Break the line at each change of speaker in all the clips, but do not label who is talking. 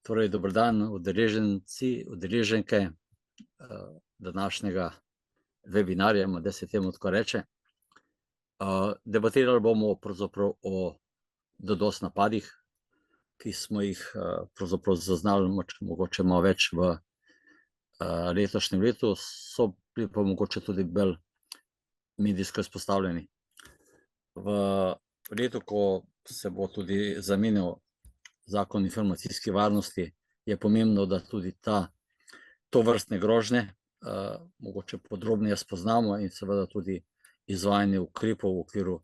Torej, dober dan, udeleženci, udeleženke današnjega webinarja, da se temu tako reče. Debatirali bomo pravzaprav o DDoS napadih, ki smo jih pravzaprav zaznali mogoče malo več v letošnjem letu, so bili pa mogoče tudi bolj medijsko izpostavljeni. V letu, ko se bo tudi zamenjal Zakon o informacijski varnosti, je pomembno, da tudi tovrstne grožnje mogoče podrobneje spoznamo in seveda tudi izvajanje ukrepov v okviru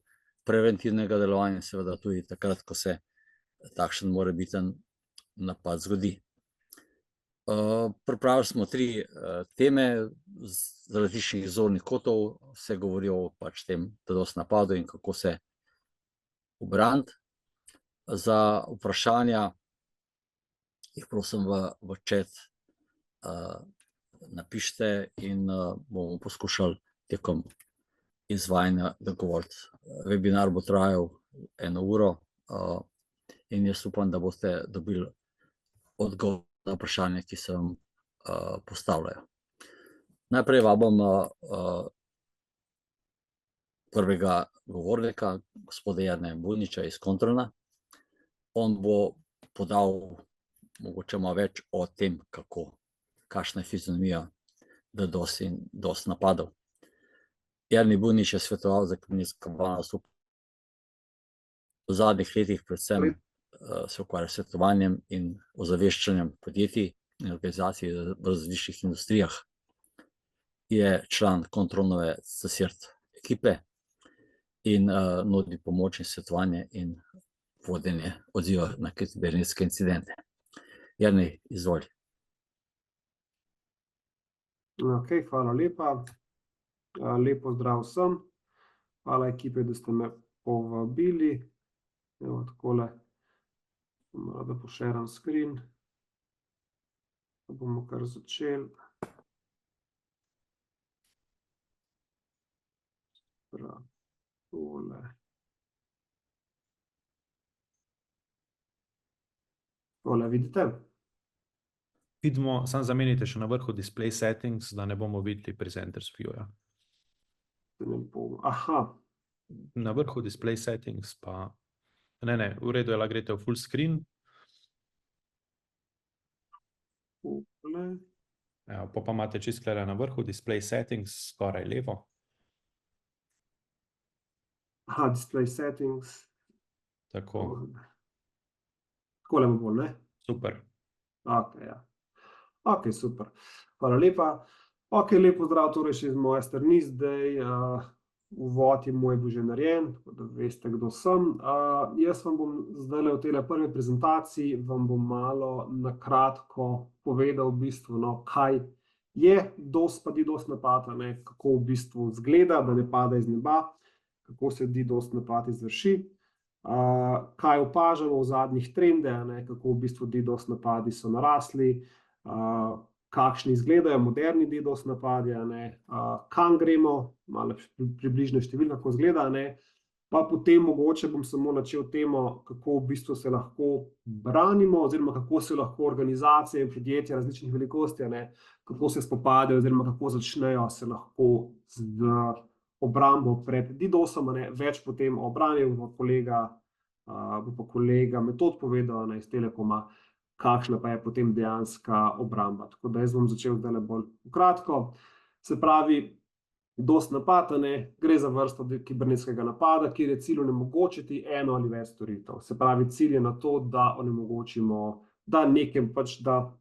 preventivnega delovanja, seveda tudi takrat, ko se takšen morebiten napad zgodi. Pripravili smo 3 teme z različnih zornih kotov, vse govorijo o pač tem DDoS napadu in kako se ubraniti. Za vprašanja jih prosim v chat napišite in bomo poskušali tekom izvajanja dogovoriti. Webinar bo trajal 1 uro in jaz upam, da boste dobili odgovor na vprašanja, ki se vam postavljajo. Najprej vabim prvega govornika, gospoda Jerneja Buniča iz Controna. On bo podal mogoče malo več o tem, kakšna je fizionomija DDoS in DOS napadov. Jernej Bunič je svetoval za kibernetsko varnost. V zadnjih letih predvsem se ukvarja s svetovanjem in ozaveščanjem podjetij in organizacij v različnih industrijah. Je član Contronove CSIRT ekipe in nudi pomoč in svetovanje in vodenje odziva na kibernetske incidente. Jernej, izvoli.
Okay, hvala lepa. Lep pozdrav vsem. Hvala ekipe, da ste me povabili. Evo, takole, da pošeram screen. Bomo kar začeli. Tole. Tole vidite?
Vidimo, samo zamenite še na vrhu display settings, da ne bomo videli presenters view-ja.
Aha.
Na vrhu display settings pa... Ne, v redu je, lahko greste v full screen. Evo, pa imate čisto na vrhu display settings, skoraj levo.
Aha, display settings.
Tako.
Takole bo bolj, ne?
Super.
Ok, ja. Ok, super. Hvala lepa. Ok, lep pozdrav torej še iz moje strani. Zdaj uvod je moj bil že narejen, tako da veste, kdo sem. Jaz vam bom zdajle v tejle prvi prezentaciji vam bom malo na kratko povedal v bistvu, kaj je DOS pa DDoS napad, kako v bistvu izgleda, da ne pada iz neba, kako se DDoS napad izvrši, kaj opažamo v zadnjih trende, kako v bistvu DDoS napadi so narasli, kakšni izgledajo moderni DDoS napadi, kam gremo, malo približno številka, kako izgleda, pa potem mogoče bom samo načel temo, kako v bistvu se lahko branimo, oziroma kako se lahko organizacije in podjetja različnih velikosti, kako se spopadajo, oziroma kako začnejo se lahko z obrambo pred DDoS-om, več potem o obrambi bo pa kolega Metod povedal iz Telekoma, kakšna pa je potem dejanska obramba. Tako da jaz bom začel zdaj bolj kratko. Se pravi, DDoS napad, gre za vrsto kibernetskega napada, kjer je cilj onemogočiti eno ali več storitev. Se pravi, cilj je na to, da onemogočimo, da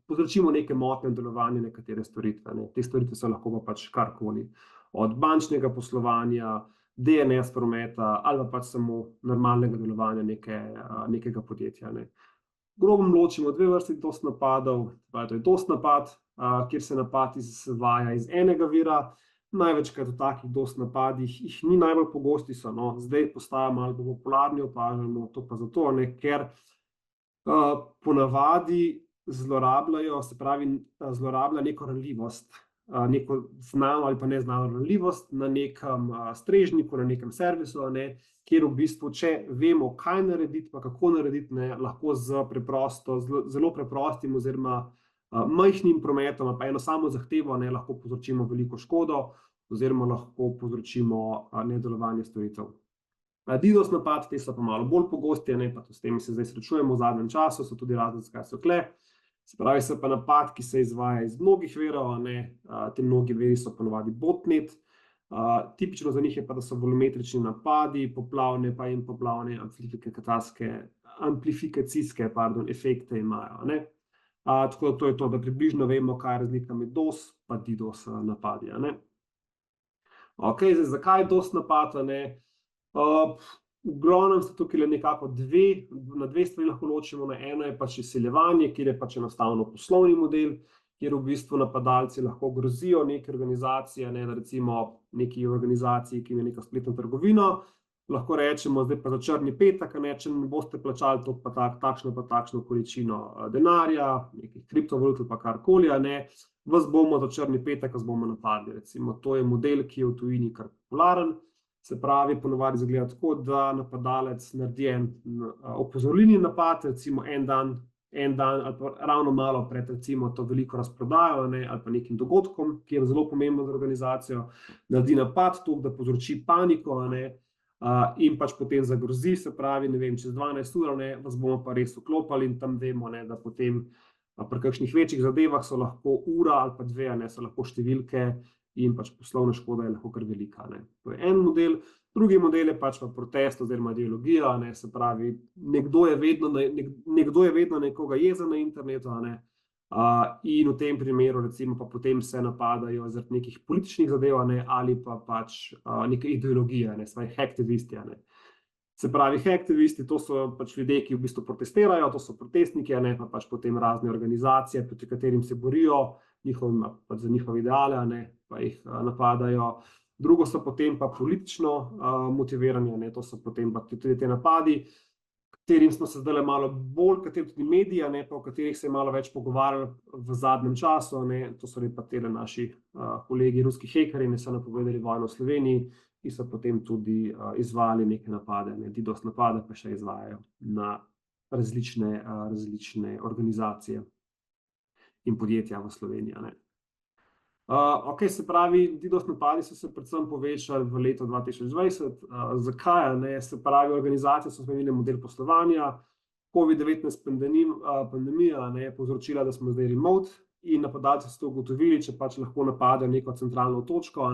povzročimo neke motnje v delovanju nekatere storitve. Te storitve so lahko pa pač karkoli. Od bančnega poslovanja, DNS prometa ali pa pač samo normalnega delovanja nekega podjetja. Grobo ločimo 2 vrsti DDoS napadov. To je DDoS napad, kjer se napad izvaja iz enega vira. Največkrat v takih DDoS napadih jih ni najbolj pogosti so, zdaj postajajo malo bolj popularni, opažamo to pa zato, ker ponavadi zlorabljajo, se pravi, zlorablja neko ranljivost neko znano ali pa neznano ranljivost na nekem strežniku, na nekem servisu, kjer v bistvu, če vemo, kaj narediti, pa kako narediti, lahko z zelo preprostim oziroma majhnim prometom, pa eno samo zahtevo, lahko povzročimo veliko škodo oziroma lahko povzročimo nedelovanje storitev. DDoS napad, te so pa malo bolj pogosti, pa s temi se zdaj srečujemo v zadnjem času, so tudi razlog, zakaj so tukaj. Se pravi, se pa napad, ki se izvaja iz mnogih virov, te mnogi viri so ponavadi botnet. Tipično za njih je pa, da so volumetrični napadi, poplavne in poplavne amplifikacijske efekte imajo. Tako da to je to, da približno vemo, kaj je razlika med DOS pa DDoS napadi. Zdaj, zakaj DOS napad? V glavnem so tukaj nekako na dve stvari lahko ločimo. Eno je pač izsiljevanje, kjer je pač enostavno poslovni model, kjer v bistvu napadalci lahko grozijo neke organizacije, da recimo neki organizaciji, ki ima neko spletno trgovino, lahko rečemo, zdaj pa za črni petek, če ne boste plačali takšno količino denarja, nekih kriptovalut ali pa karkoli, vas bomo za črni petek, vas bomo napadli. Recimo, to je model, ki je v tujini kar popularen. Se pravi, ponovadi izgleda tako, da napadalec naredi en opozorilni napad, recimo en dan ali pa ravno malo pred recimo to veliko razprodajo ali pa nekim dogodkom, ki je zelo pomemben za organizacijo, naredi napad toliko, da povzroči paniko in pač potem zagrozi, se pravi, ne vem, čez 12 ur vas bomo pa res vklopali in tam vemo, da potem pri kakšnih večjih zadevah so lahko ura ali pa dve, so lahko številke in pač poslovna škoda je lahko kar velika. To je en model. Drugi model je pač pa protest oziroma ideologija, se pravi, nekdo je vedno nekoga jezen na internetu in v tem primeru recimo pa potem se napadajo zaradi nekih političnih zadev ali pa pač neke ideologije, svoje hacktivisti. Se pravi, hacktivisti, to so pač ljudje, ki v bistvu protestirajo, to so protestniki, pa pač potem razne organizacije, proti katerim se borijo, za njihove ideale, pa jih napadajo. Drugo so potem pa politično motivirani, to so potem pa tudi te napadi, katerim smo se zdaj malo bolj, kateri tudi mediji, pa o katerih se je malo več pogovarjali v zadnjem času, to so pa te naši kolegi, ruski hekerji, so napovedali vojno v Sloveniji in so potem tudi izvajali neke napade, DDoS napade pa še izvajajo na različne organizacije in podjetja v Sloveniji. Se pravi, DDoS napadi so se predvsem povečali v letu 2020. Zakaj? Se pravi, organizacije so spremenile model poslovanja, COVID-19 pandemija je povzročila, da smo zdaj remote in napadalci so to ugotovili, če pač lahko napadajo neko centralno točko.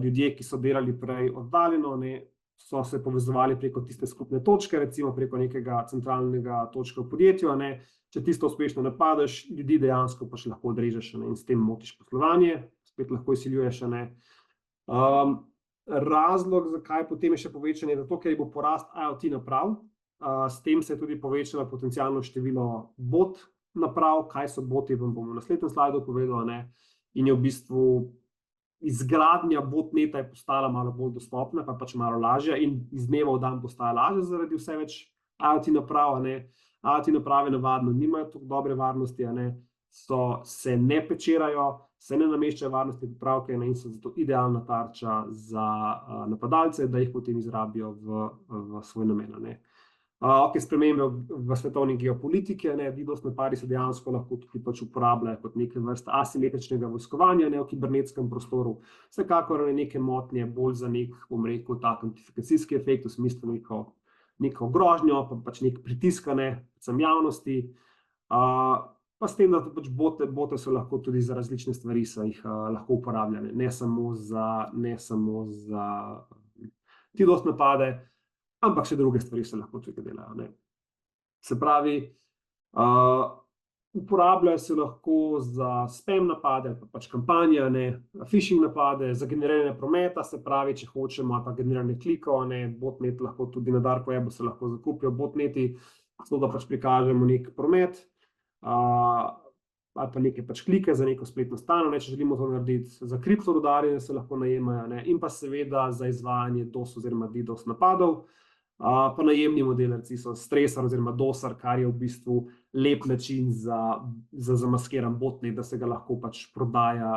Ljudje, ki so delali prej oddaljeno, so se povezovali preko tiste skupne točke, recimo preko nekega centralnega točka v podjetju. Če tisto uspešno napadaš, ljudi dejansko pač lahko odrežeš in s tem motiš poslovanje, spet lahko izsiljuješ. Razlog, zakaj potem je še povečan, je zato, ker je bil porast IoT naprav. S tem se je tudi povečalo potencialno število bot naprav. Kaj so boti, vam bom v naslednjem slajdu povedal. In je v bistvu izgradnja botneta je postala malo bolj dostopna, pa pač malo lažja in iz dneva v dan postaja lažja zaradi vse več IoT naprav. IoT naprave navadno nimajo tako dobre varnosti, se ne pečirajo, se ne nameščajo varnostne popravke in so zato idealna tarča za napadalce, da jih potem izrabijo v svoj namen. Spremembe v svetovni geopolitiki, DDoS napadi se dejansko lahko tudi pač uporabljajo kot neke vrste asimetričnega vojskovanja v kibernetskem prostoru. Vsekakor neke motnje bolj za nek, bom rekel, tak amplifikacijski efekt, v smislu neko grožnjo, pa pač nek pritisk, predvsem javnosti. Pa s tem, da pač bote so lahko tudi za različne stvari so jih lahko uporabljali, ne samo za DDoS napade, ampak še druge stvari se lahko tukaj delajo. Se pravi, uporabljajo se lahko za spam napade, pa pač kampanje, phishing napade, za generiranje prometa, se pravi, če hočemo, pa generiranje klikov, botnet lahko tudi na dark webu se lahko zakupijo botneti, zato da pač prikažemo nek promet, ali pa neke pač klike za neko spletno stran, če želimo to narediti, za kriptorudarjenje se lahko najemajo, in pa seveda za izvajanje DOS oziroma DDoS napadov. Pa najemni modelerci so Stresor oziroma Dosar, kar je v bistvu lep način za zamaskiran botnet, da se ga lahko pač prodaja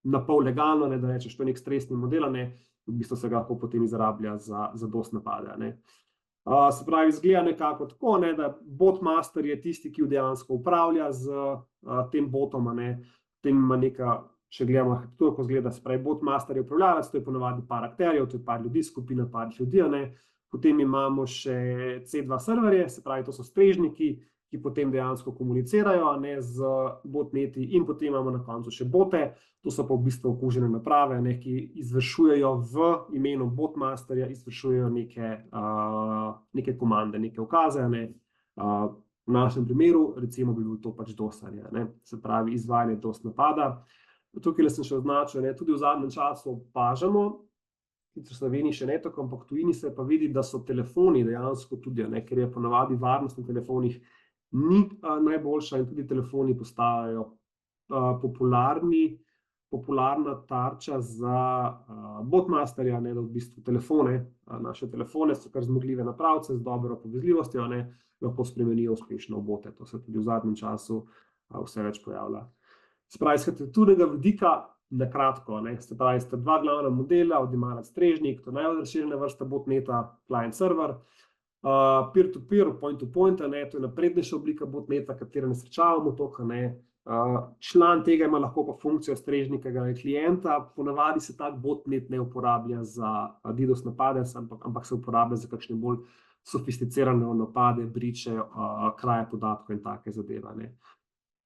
na pol legalno, da rečeš, to je nek stresni model, v bistvu se ga lahko potem izrablja za DOS napade. Se pravi, izgleda nekako tako, da botmaster je tisti, ki dejansko upravlja z tem botom, potem ima neka, če gledamo arhitekturo, ko izgleda, se pravi, botmaster je upravljalec, to je ponavadi par akterjev, to je par ljudi, skupina par ljudi, Potem imamo še C2 serverje, se pravi, to so strežniki, ki potem dejansko komunicirajo z botneti, in potem imamo na koncu še bote, to so pa v bistvu okužene naprave, ki izvršujejo v imenu botmasterja, izvršujejo neke komande, neke ukaze. V našem primeru, recimo, bi bil to pač dosarje, se pravi, izvajanje DOS napada. Tukaj sem še označil, tudi v zadnjem času opažamo, v Sloveniji še ne tako, ampak v tujini se pa vidi, da so telefoni dejansko tudi, ker je ponavadi varnost na telefonih ni najboljša in tudi telefoni postajajo popularna tarča za botmasterja, da v bistvu naše telefone so kar zmogljive napravce z dobro povezljivostjo, lahko spremenijo uspešno v bote. To se tudi v zadnjem času vse več pojavlja. Se pravi, iz arhitekturnega vidika, na kratko, se pravi, sta dva glavna modela, odjemalec strežnik, to je najbolj razširjena vrsta botneta, client server, peer-to-peer, point-to-point, to je naprednejša oblika botneta, katero ne srečavamo toliko, član tega ima lahko pa funkcijo strežnika klienta, ponavadi se tak botnet ne uporablja za DDoS napade, ampak se uporablja za kakšne bolj sofisticirane napade, briče, kraje podatkov in take zadeve.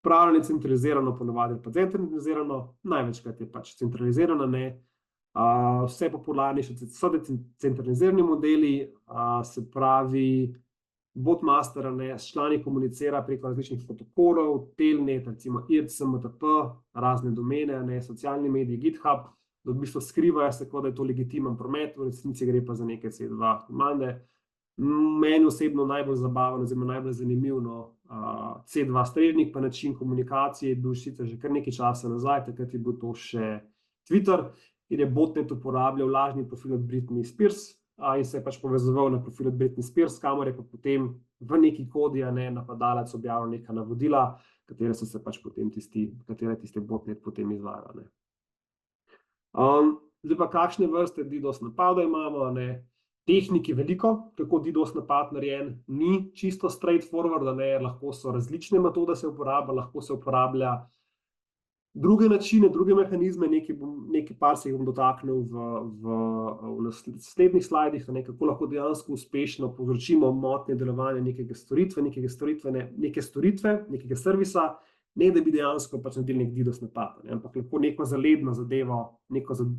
Upravljanje centralizirano, ponavadi pa decentralizirano, največkrat je pač centralizirano, vse popularnejše so decentralizirani modeli, se pravi, botmaster s člani komunicira preko različnih protokolov, telnet, recimo IRC, MTP, razne domene, socialni mediji, GitHub, da v bistvu skrivajo se, kot da je to legitimen promet, v resnici gre pa za neke C2 komande. Meni osebno najbolj zabavno, oziroma najbolj zanimivo C2 strežnik, pa način komunikacije je bil sicer že kar nekaj časa nazaj, takrat je bil to še Twitter, kjer je botnet uporabljal lažni profil od Britney Spears in se je pač povezoval na profil od Britney Spears, kamor je pa potem v neki kodi napadalec objavil neka navodila, katere so se pač potem katere tiste botnet potem izvajali. Zdaj pa kakšne vrste DDoS napadov imamo, Tehniki veliko, kako DDoS napad narejen, ni čisto straightforward, lahko so različne metode se uporablja, lahko se uporablja druge načine, druge mehanizme, nekaj par se jih bom dotaknil v naslednjih slajdih, kako lahko dejansko uspešno povzročimo motnje delovanja nekega storitve, nekega servisa, ne da bi dejansko pač naredili nek DDoS napad, ampak lahko neko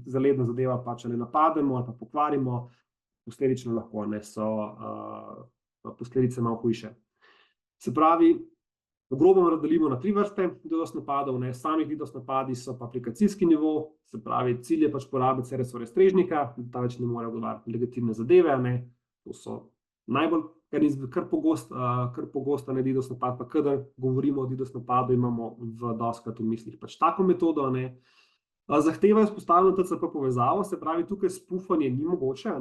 zaledno zadevo pač napademo ali pa pokvarimo, posledično lahko so posledice malo hujše. Se pravi, v grobem razdelimo na 3 vrste DDoS napadov. Samih DDoS napadi so pa aplikacijski nivo, se pravi, cilj je pač porabiti serverje strežnika, ta več ne more odgovarjati legitimne zadeve, to so najbolj, kar pogosto DDoS napad, pa kadar govorimo o DDoS napadu, imamo v doskrat v mislih pač tako metodo, Zahteva je vzpostavljeno TCP povezavo, se pravi, tukaj spufanje ni mogoče,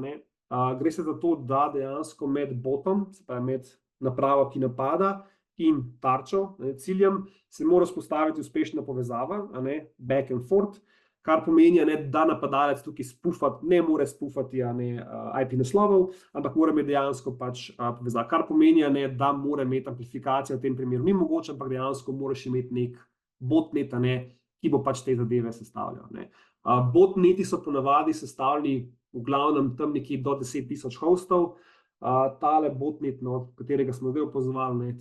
gre se za to, da dejansko med botom, se pravi med napravo, ki napada, in tarčo, ciljem, se mora vzpostaviti uspešna povezava, back and forth, kar pomeni, da napadalec tukaj ne more spufati IP naslovov, ampak mora imeti dejansko pač povezavo, kar pomeni, da mora imeti amplifikacija, v tem primeru ni mogoče, ampak dejansko moraš imeti nek botnet, ki bo pač te zadeve sestavljal. Botneti so ponavadi sestavljeni v glavnem tam nekje do 10.000 hostov. Tale botnet, katerega smo zdaj opazovali,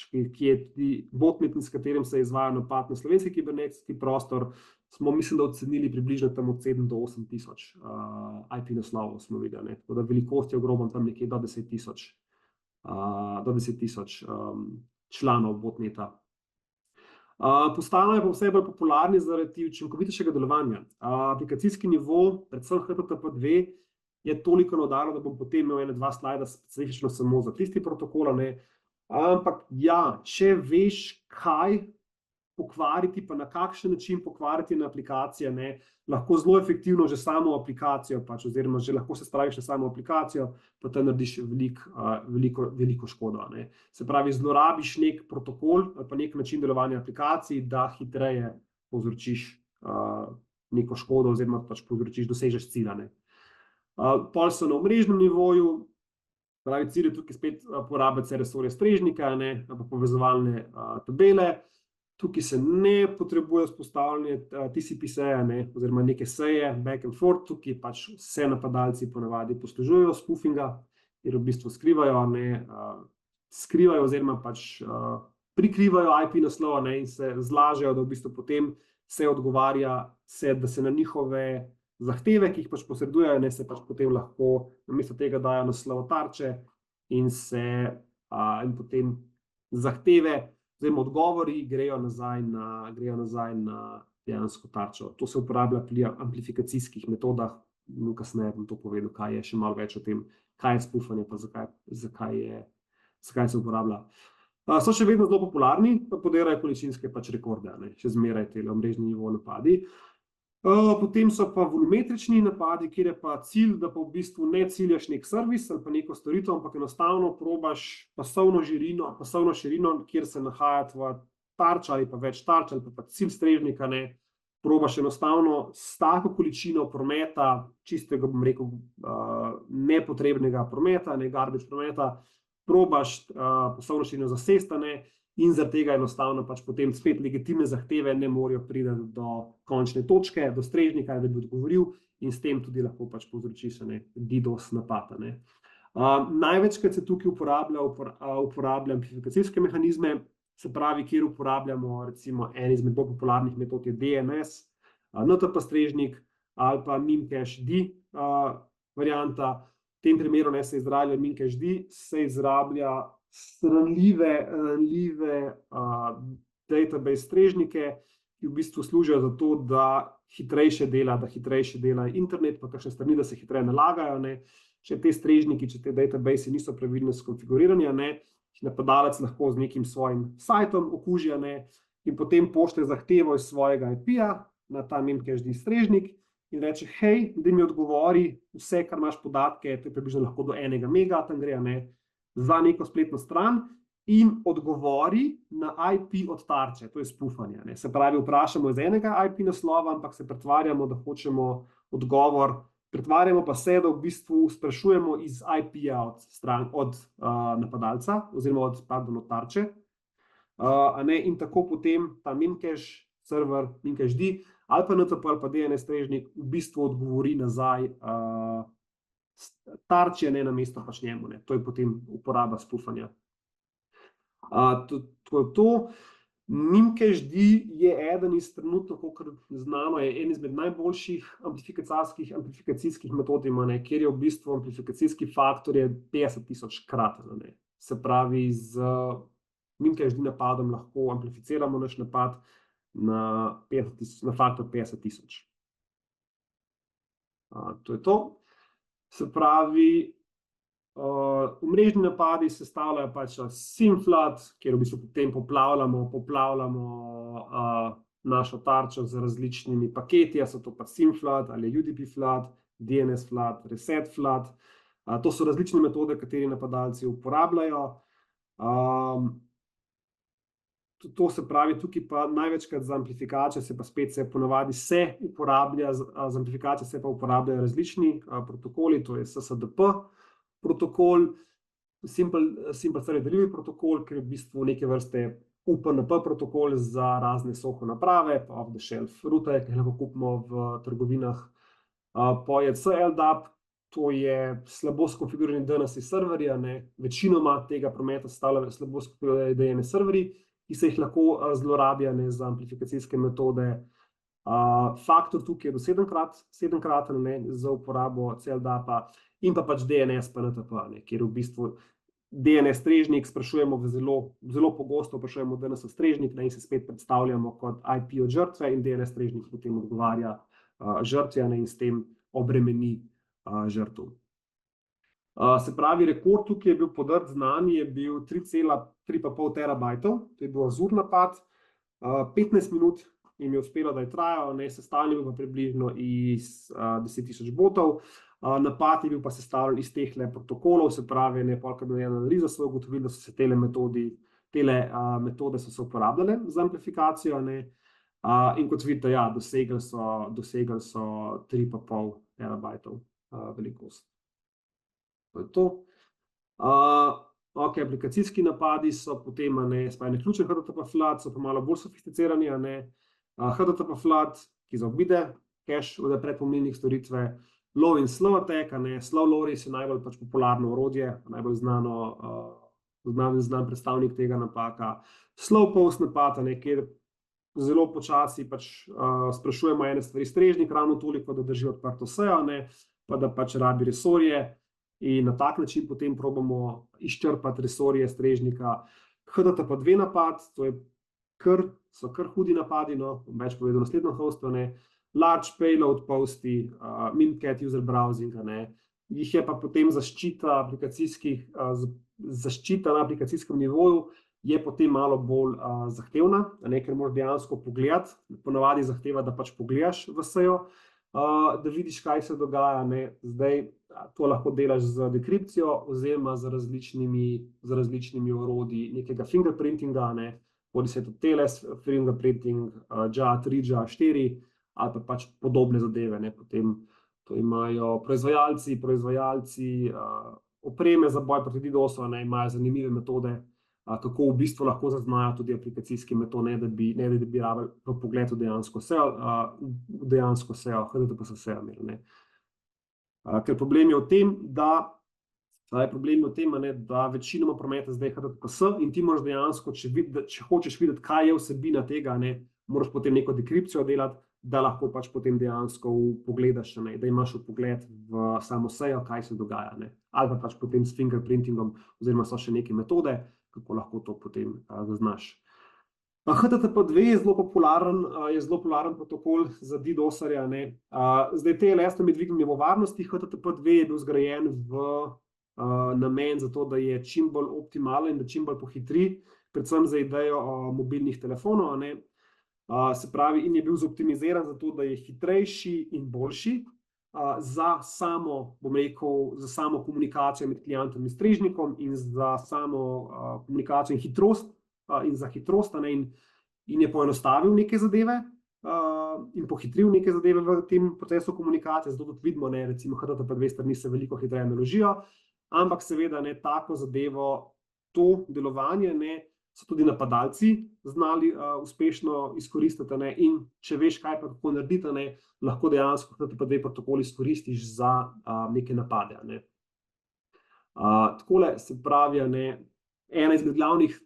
ki je tudi botnet, s katerim se izvaja napad na slovenski kibernetski prostor, smo, mislim, da ocenili približno tam od 7 do 8.000 IP naslovov smo videli. Tako da velikost je v grobem tam nekje do 10.000 članov botneta. Postanejo pa vse bolj popularni zaradi učinkovitejšega delovanja. Aplikacijski nivo, predvsem HTTP2, je toliko nadarno, da bom potem imel 2 slajda specifično samo za tisti protokol, ampak ja, če veš, kaj pokvariti, pa na kakšen način pokvariti na aplikacije, ne, lahko zelo efektivno že samo aplikacijo, pač, oziroma že lahko se spraviš na samo aplikacijo, pa tam narediš veliko škodo. Ne. Se pravi, zlorabiš nek protokol ali pa nek način delovanja aplikacij, da hitreje povzročiš neko škodo oziroma pač dosežeš cilj. Pol so na omrežnem nivoju, pravi cilj je tukaj spet porabiti resorje strežnika, pa povezovalne tabele. Tukaj se ne potrebuje vzpostavljanje TCP-seja, oziroma neke seje, back and forth, tukaj pač vse napadalci ponavadi poslužujejo spoofinga, ker v bistvu skrivajo oziroma pač prikrivajo IP naslov in se zlažejo, da v bistvu potem se odgovarja, da se na njihove zahteve, ki jih pač posredujejo, se pač potem lahko namesto tega dajo naslov tarče in potem zahteve oziroma odgovori grejo nazaj na dejansko tarčo. To se uporablja pri amplifikacijskih metodah, kasneje bom to povedal, kaj je še malo več o tem, kaj je spoofanje pa zakaj se uporablja. So še vedno zelo popularni, pa podirajo količinske pač rekorde, še zmeraj te omrežni nivo napadi. Potem so pa volumetrični napadi, kjer je pa cilj, da pa v bistvu ne ciljaš nek servis ali pa neko storitev, ampak enostavno probaš pasovno širino, kjer se nahaja tvoja tarča ali pa več tarč ali pa cilj strežnika, probaš enostavno s tako količino prometa, čistega, bom rekel, nepotrebnega prometa, garbage prometa, probaš pasovno širino zasesti, in zaradi tega enostavno pač potem spet legitimne zahteve ne morejo priti do končne točke, do strežnika, da bi odgovoril, in s tem tudi lahko pač povzročiš DDoS napad. Največkrat se tukaj uporablja amplifikacijske mehanizme, se pravi, kjer uporabljamo recimo en izmed bolj popularnih metod je DNS, NTP strežnik ali pa Memcached varianta. V tem primeru se izrablja Memcached, se izrablja ranljive database strežnike, ki v bistvu služijo za to, da hitrejše dela internet, pa kakšne strani, da se hitreje nalagajo. Če te strežniki, če te database niso pravilno skonfigurirani, napadalec lahko z nekim svojim sajtom okuži, in potem pošlje zahtevo iz svojega IP-ja na ta Memcached strežnik in reče, hej, da mi odgovori vse, kar imaš podatke, to je približno lahko do 1 mega, tam gre, za neko spletno stran in odgovori na IP od tarče, to je spoofanje. Se pravi, vprašamo iz enega IP naslova, ampak se pretvarjamo, da hočemo odgovor, pretvarjamo pa se, da v bistvu sprašujemo iz IP-ja od napadalca oziroma od tarče. In tako potem ta Memcache server, Memcached ali pa NTP ali pa DNS strežnik v bistvu odgovori nazaj tarči, na mesto pač njemu. To je potem uporaba spoofanja. To Memcached je eden iz trenutno, kolikor znano, je en izmed najboljših amplifikacijskih metod, kjer je v bistvu amplifikacijski faktor 50,000 kraten. Se pravi, z Memcached napadom lahko amplificiramo naš napad na faktor 50,000. To je to. Se pravi, omrežni napadi sestavljajo pač SIM-flood, kjer v bistvu potem poplavljamo našo tarčo z različnimi paketi, so to pa SIM-flood ali UDP-flood, DNS-flood, reset-flood. To so različne metode, kateri napadalci uporabljajo. To se pravi, tukaj pa največkrat za amplifikacijo se pa spet ponavadi uporablja, za amplifikacijo se pa uporabljajo različni protokoli, to je SSDP protokol, Simple Service Delivery protokol, ki je v bistvu neke vrste UPnP protokol za razne SOHO naprave, pa off-the-shelf rute, ki jih lahko kupimo v trgovinah. Pa je CLDAP, to je slabo skonfigurirani DNS serverji, večinoma tega prometa sestavljajo slabo skonfigurirani DNS serverji, ki se jih lahko zlorablja za amplifikacijske metode. Faktor tukaj je do 7-kraten za uporabo CLDAP-a in pa pač DNS pa NTP, kjer v bistvu DNS strežnik sprašujemo zelo pogosto vprašujemo DNS strežnik in se spet predstavljamo kot IP od žrtve in DNS strežnik potem odgovarja žrtvi in s tem obremeni žrtev. Se pravi, rekord tukaj je bil podrt znan, je bil 3,5 terabajtov, to je bil Azure napad. 15 minut jim je uspelo, da je trajal, sestavljen je bil pa približno iz 10.000 botov. Napad je bil pa sestavljen iz teh protokolov, se pravi, polk je bila analiza, so ugotovili, da so se te metode so se uporabljale za amplifikacijo. In kot vidite, ja, dosegli so 3,5 terabajtov velikost. To je to. Aplikacijski napadi so potem spajne ključne HTTP flood, so pa malo bolj sofisticirani. HTTP flood, ki zaobide cache od predpomembnih storitve, low in slow attack, slow loris je najbolj popularno orodje, najbolj znan predstavnik tega napaka. Slow post napad, kjer zelo počasi sprašujemo ene stvari strežnik, ravno toliko, da drži odprto sejo, pa da rabi resorje. In na tak način potem probamo izčrpati resorje strežnika. HTTP2 napad, to so kar hudi napadi, bom več povedal naslednjo hosto, large payload posti, Mimikatz user browsing, jih je pa potem zaščita na aplikacijskem nivoju, je potem malo bolj zahtevna, ker moraš dejansko pogledati, ponavadi zahteva, da pogledaš v sejo, da vidiš, kaj se dogaja. Zdaj to lahko delaš z dekripcijo oziroma z različnimi orodji nekega fingerprintinga, bodi se to TLS fingerprinting, JA3, JA4 ali pa podobne zadeve. Potem to imajo proizvajalci opreme za boj proti DDoS-u, imajo zanimive metode, kako v bistvu lahko zaznajo tudi aplikacijske metode, da bi rabili v pogledu dejansko sejo, HTTPS sejo imeli. Ker problem je v tem, da večinoma prometa zdaj HTTPS in ti moraš dejansko, če hočeš videti, kaj je vsebina tega, moraš potem neko dekripcijo delati, da lahko potem dejansko pogledaš, da imaš vpogled v samo sejo, kaj se dogaja. Ali pa potem s fingerprintingom, oziroma so še neke metode, kako lahko to potem zaznaš. HTTP2 je zelo popularen protokol za DDoS-arja. Zdaj TLS nam je dvignil nivo varnosti, HTTP2 je bil zgrajen v namen za to, da je čim bolj optimalen, da čim bolj pohitri, predvsem za idejo mobilnih telefonov. Se pravi, in je bil zoptimiziran za to, da je hitrejši in boljši za samo, bom rekel, za samo komunikacijo med klientom in strežnikom in za samo komunikacijo in hitrost, in je poenostavil neke zadeve in pohitril neke zadeve v tem procesu komunikacije, zato tudi vidimo, recimo HTTP2 strani se veliko hitreje naložijo, ampak seveda tako zadevo, to delovanje so tudi napadalci znali uspešno izkoristiti, in če veš, kaj pa kako narediti, lahko dejansko HTTP2 protokol izkoristiš za neke napade. Takole se pravi, ena izmed glavnih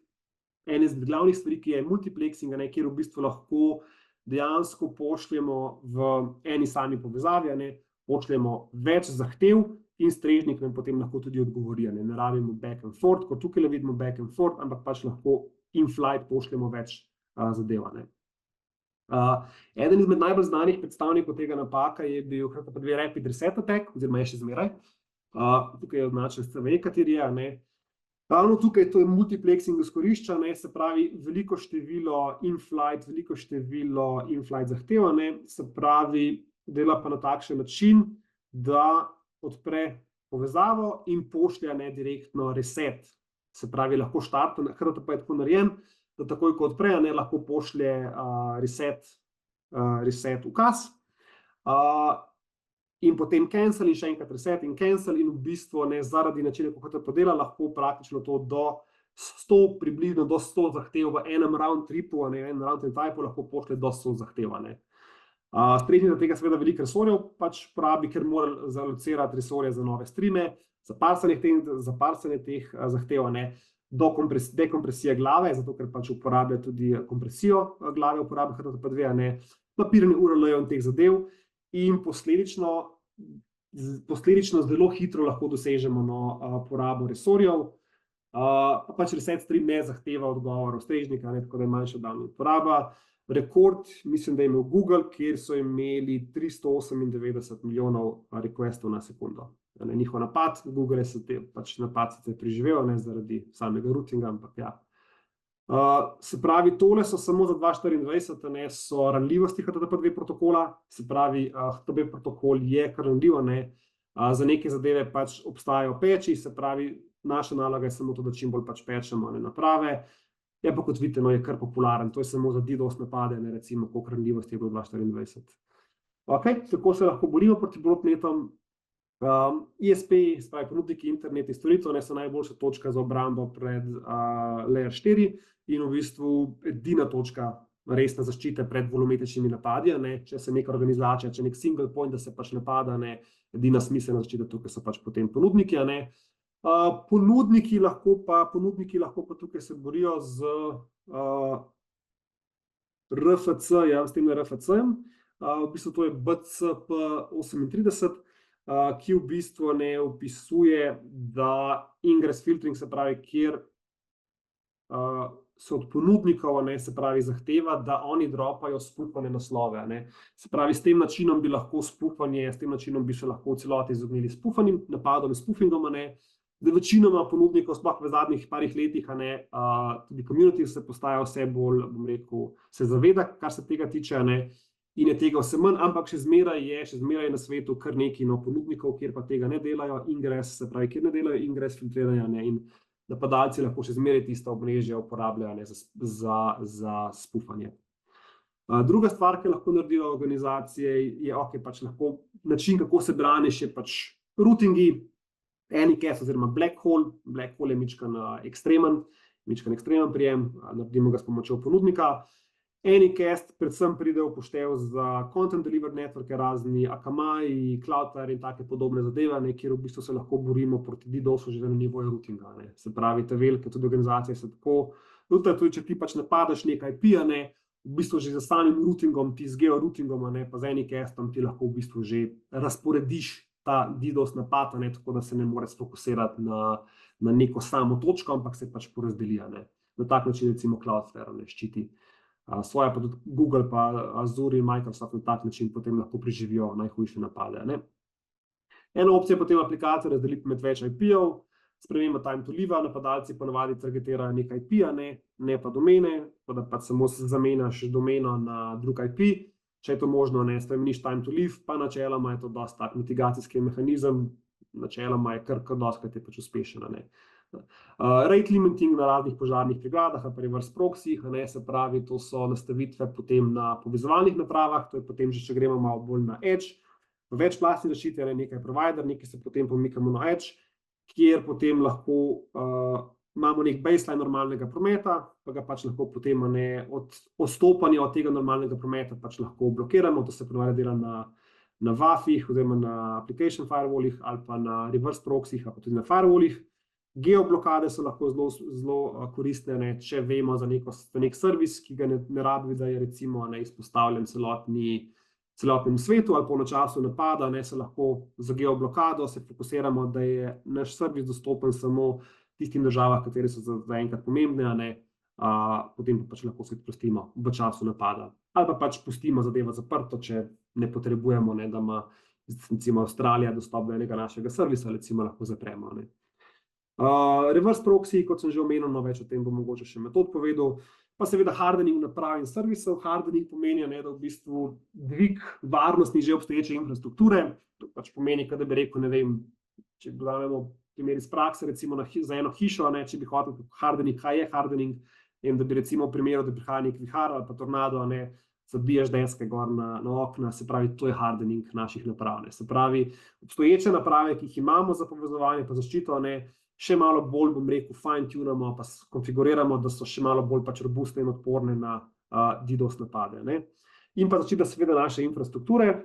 stvari, ki je multiplexing, kjer v bistvu lahko dejansko pošljemo v eni sami povezavi, pošljemo več zahtev in strežnik nam potem lahko tudi odgovori. Ne rabimo back and forth, kot tukaj vidimo back and forth, ampak lahko in flight pošljemo več zadev. Eden izmed najbolj znanih predstavnikov tega napaka je bil HTTP2 Rapid Reset Attack, oziroma je še zmeraj. Tukaj je označen CV, kateri je. Ravno tukaj to je multiplexing izkorišča, se pravi veliko število in-flight zahtev, se pravi dela pa na takšen način, da odpre povezavo in pošlje direktno reset. Se pravi, lahko štarta, HTTP je tako narejen, da takoj, ko odpre, lahko pošlje reset ukaz in potem cancel in še enkrat reset in cancel in v bistvu zaradi načina, kako HTTP dela, lahko praktično to približno do 100 zahtev v enem round tripu, enem round typu lahko pošlje do 100 zahtev. Strežnik tega seveda veliko resorjev porabi, ker mora zalocirati resorje za nove streame, za parsanje teh zahtev, do dekompresije glave, zato ker uporablja tudi kompresijo glave, uporablja HTTP2, mapiranje URL-jev in teh zadev in posledično zelo hitro lahko dosežemo porabo resorjev. Reset stream ne zahteva odgovorov strežnika, tako da je manjša download poraba. Rekord, mislim, da je imel Google, kjer so imeli 398 milijonov requestov na sekundo. Njihov napad, Google je napad sicer preživel, zaradi samega routinga, ampak ja. Se pravi, tole so samo za 2024, ne, so ranljivosti HTTP2 protokola, se pravi, HTTP protokol je kar ranljiv, ne, za neke zadeve pač obstajajo peči, se pravi, naša naloga je samo to, da čim bolj pač pečemo naprave. Je pa kot vidite, no, je kar popularen, to je samo za DDoS napade, ne, recimo, koliko ranljivosti je bilo 2024. Ok, tako se lahko borimo proti botnetom. ISP, se pravi ponudniki internetnih storitev, so najboljša točka za obrambo pred Layer 4 in v bistvu edina točka resne zaščite pred volumetričnimi napadi, ne, če se neka organizacija, če nek single point, da se pač napada, ne, edina smiselna zaščita tukaj so pač potem ponudniki, ne. Ponudniki lahko pa tukaj se borijo z RFC, s tem RFC-jem, v bistvu to je BCP38, ki v bistvu ne opisuje, da ingress filtering, se pravi, kjer se od ponudnikov, ne, se pravi, zahteva, da oni dropajo spufane naslove, ne. Se pravi, s tem načinom bi se lahko v celoti izognili spufanim napadom, spufingom, ne. Zdaj, večinoma ponudnikov, sploh v zadnjih parih letih, ne, tudi community se postaja vse bolj, bom rekel, se zaveda, kar se tega tiče, ne, in je tega vse manj, ampak še zmeraj je na svetu kar nekaj ponudnikov, kjer pa tega ne delajo, ingress, se pravi, kjer ne delajo ingress filtriranja, ne, in napadalci lahko še zmeraj tista omrežja uporabljajo, ne, za spufanje. Druga stvar, ki lahko naredijo organizacije, je pač lahko način, kako se braniš, je pač routingi, Anycast oziroma Black Hole. Black Hole je mičkan ekstremen prijem, naredimo ga s pomočjo ponudnika. Anycast predvsem pride v poštev za Content Delivery Network, razni Akamai, Cloudflare in take podobne zadeve, ne, kjer v bistvu se lahko borimo proti DDoS-u že na nivoju routinga, ne. Se pravi, te velike tudi organizacije se tako, tudi če ti pač napadaš nekaj IP, ne, v bistvu že za samim routingom, ti z georoutingom, ne, pa z Anycastom ti lahko v bistvu že razporediš ta DDoS napad, ne, tako da se ne more sfokusirati na neko samo točko, ampak se pač porazdelijo, ne. Na tak način recimo Cloudflare ne ščiti svoje, pa tudi Google, pa Azure in Microsoft na tak način potem lahko preživijo najhujše napade, ne. Ena opcija je potem aplikacijo razdeliti med več IP-jev, sprememba time to live, napadalci ponavadi targetirajo nekaj IP-ja, ne pa domene, tako da pač samo zamenjaš domeno na drug IP. Če je to možno, ne spremeniš time to live, pa načeloma je to dosti tak mitigacijski mehanizem, načeloma je kar dostikrat je pač uspešen, ne. Rate limiting na raznih požarnih pregradah, pa reverse proxyjih, ne, se pravi, to so nastavitve potem na povezovalnih napravah, to je potem že, če gremo malo bolj na edge, večplastni zaščiti, nekaj provider, nekaj se potem pomikamo na edge, kjer potem lahko imamo nek baseline normalnega prometa, pa ga pač lahko potem od odstopanja od tega normalnega prometa pač lahko blokiramo, to se ponavadi dela na WAF-ih oziroma na application firewallih ali pa na reverse proxyjih ali pa tudi na firewallih. Geoblokade so lahko zelo koristne, ne, če vemo za nek servis, ki ga ne rabi, da je recimo izpostavljen celotnemu svetu ali pa na času napada, ne, se lahko za geoblokado se fokusiramo, da je naš servis dostopen samo tistim državah, katere so zaenkrat pomembne, ne, potem pa pač lahko se sprostimo v času napada. Ali pa pač pustimo zadevo zaprto, če ne potrebujemo, ne, da ima recimo Avstralija dostop do enega našega servisa, recimo lahko zapremo, ne. Reverse proxy, kot sem že omenil, no, več o tem bom mogoče še Metod povedal, pa seveda hardening naprav in servisov. Hardening pomeni, ne, da v bistvu dvig varnosti že obstoječe infrastrukture, to pač pomeni, da bi rekel, ne vem, če dodamo primer iz prakse, recimo za eno hišo, ne, če bi hotel hardening, kaj je hardening, da bi recimo v primeru, da prihaja nek vihar ali pa tornado, ne, zabiješ deske gor na okna, se pravi, to je hardening naših naprav, ne. Se pravi, obstoječe naprave, ki jih imamo za povezovanje pa zaščito, ne, še malo bolj, bom rekel, fine-tunamo pa konfiguriramo, da so še malo bolj pač robustne in odporne na DDoS napade, ne. In pa zaščita seveda naše infrastrukture,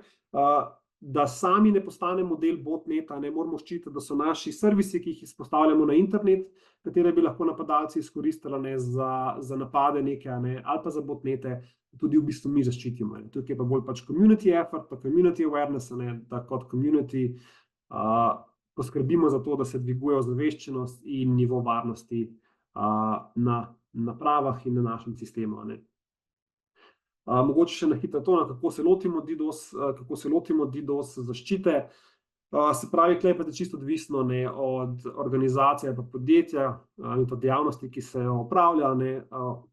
da sami ne postanemo del botneta, ne moramo ščititi, da so naši servisi, ki jih izpostavljamo na internet, katere bi lahko napadalci izkoristili, ne, za napade neke, ne, ali pa za botnete, tudi v bistvu mi zaščitimo. Tukaj je pa bolj pač community effort, pa community awareness, ne, da kot community poskrbimo za to, da se dviguje ozaveščenost in nivo varnosti na napravah in na našem sistemu, ne. Mogoče še na hitro to, kako se lotimo DDoS zaščite. Se pravi, tukaj pa je čisto odvisno od organizacije pa podjetja in pa dejavnosti, ki se opravlja.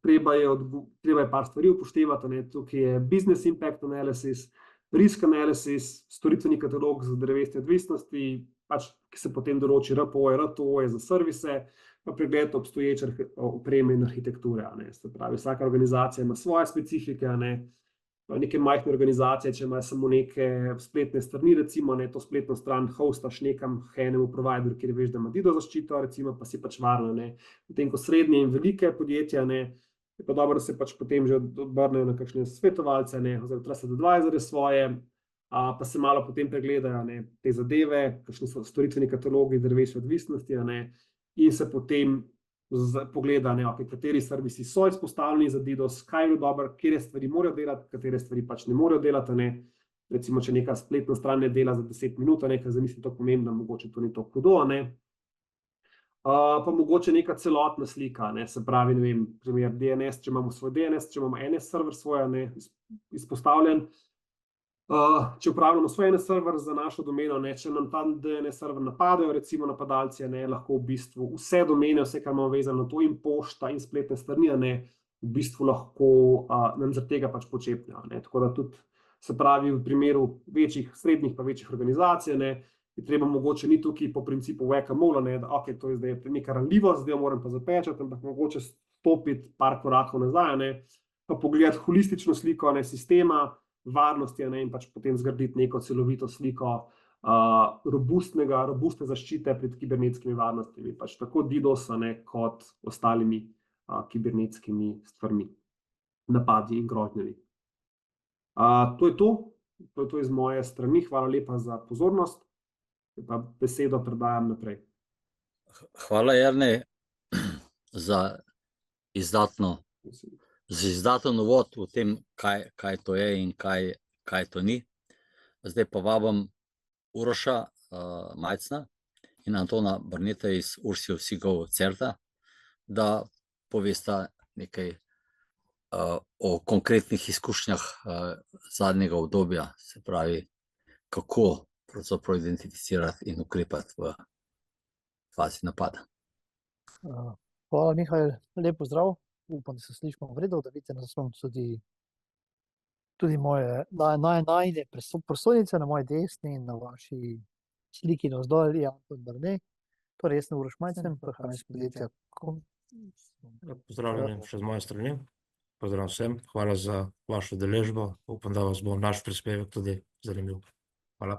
Treba je par stvari upoštevati. Tukaj je business impact analysis, risk analysis, storitveni katalog za drevesne odvisnosti, pač, ki se potem določi RPO, RTO za servise, pa pregled obstoječe opreme in arhitekture. Se pravi, vsaka organizacija ima svoje specifike. Neke majhne organizacije, če imajo samo neke spletne strani, recimo, to spletno stran hostaš nekam enemu providerju, kjer veš, da ima DDoS zaščito, recimo, pa si pač varna. Potem, ko srednje in velike podjetja, je pa dobro, da se pač potem že obrnejo na kakšne svetovalce, oziroma trusted advisorje svoje, pa se malo potem pregledajo te zadeve, kakšni so storitveni katalogi drevesne odvisnosti, in se potem pogleda, kateri servisi so izpostavljeni za DDoS, kaj je bilo dobro, katere stvari morajo delati, katere stvari pač ne morajo delati. Recimo, če neka spletna stran ne dela za 10 minut, ker zamisli to pomembno, mogoče to ni to hudo. Pa mogoče neka celotna slika, se pravi, ne vem, primer DNS, če imamo svoj DNS, če imamo NS server svoj izpostavljen, če upravljamo svoj NS server za našo domeno, če nam ta DNS server napadajo, recimo napadalci, lahko v bistvu vse domene, vse, kar imamo vezano na to, in pošta in spletne strani, v bistvu lahko nam zaradi tega pač počepnejo. Tako da tudi, se pravi, v primeru večjih, srednjih pa večjih organizacij, je treba mogoče ni tukaj po principu whack-a-mole, da ok, to je zdaj neka ranljivost, zdaj jo moram pa zapečati, ampak mogoče stopiti par korakov nazaj, pa pogledati holistično sliko sistema, varnosti, in pač potem zgraditi neko celovito sliko robustne zaščite pred kibernetskimi varnostmi, pač tako DDoS-a kot ostalimi kibernetskimi stvarmi, napadi in grožnjami. To je to iz moje strani. Hvala lepa za pozornost. Pa besedo predajam naprej.
Hvala, Jernej, za izdaten uvod v tem, kaj to je in kaj to ni. Zdaj pa vabim Uroša Majcna in Antona Barneta iz Ursio Sigov Certa, da povesta nekaj o konkretnih izkušnjah zadnjega obdobja, se pravi, kako pravzaprav identificirati in ukrepati v fazi napada.
Hvala, Mihajl. Lep pozdrav. Upam, da se slišimo v redu, da vidite na zaslonu tudi moje najine prosojnice na moji desni in na vaši sliki navzdol je Anton Barne. Torej, jaz sem Uroš Majcen, prihajam iz podjetja
Pozdravljeni še z moje strani. Pozdrav vsem. Hvala za vašo udeležbo. Upam, da vas bo naš prispevek tudi zanimiv. Hvala.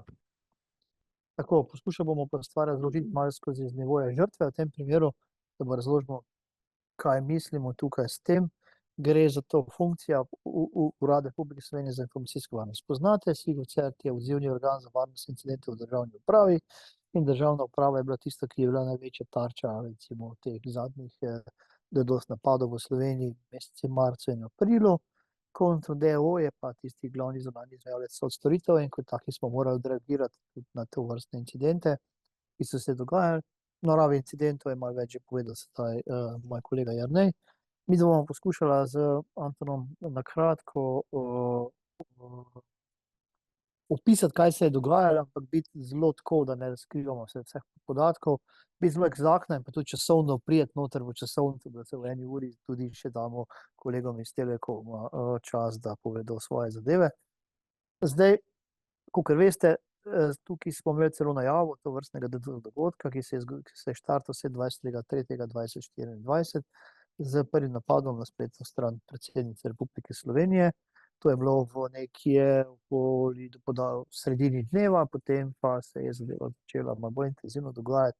Tako, poskušal bomo pa stvar razložiti malo skozi nivoje žrtve. V tem primeru, da bo razložimo, kaj mislimo tukaj s tem. Gre za to funkcija Urada Republike Slovenije za informacijsko varnost. Poznate, Sigov Cert je odzivni organ za varnost incidentov v državni upravi in državna uprava je bila tista, ki je bila največja tarča, recimo, teh zadnjih DDoS napadov v Sloveniji v meseci marcu in aprilu. Kontro DO je pa tisti glavni zunanji izvajalec storitev in kot taki smo morali odreagirati na te vrstne incidente, ki so se dogajali. Naravi incidentov je malo več že povedal sedaj moj kolega Jernej. Mi bomo poskušali z Antonom na kratko opisati, kaj se je dogajalo, ampak biti zelo tako, da ne razkrivamo vseh podatkov, biti zelo eksaktno in pa tudi časovno prijeti noter v časovnico, da se v eni uri tudi še damo kolegom iz Telekoma čas, da povedo svoje zadeve. Zdaj, kakor veste, tukaj smo imeli celo najavo to vrstnega dogodka, ki se je štartal 27.3.2024 z prvim napadom na spletno stran predsednice Republike Slovenije. To je bilo v nekje v sredini dneva, potem pa se je zadeva začela malo bolj intenzivno dogajati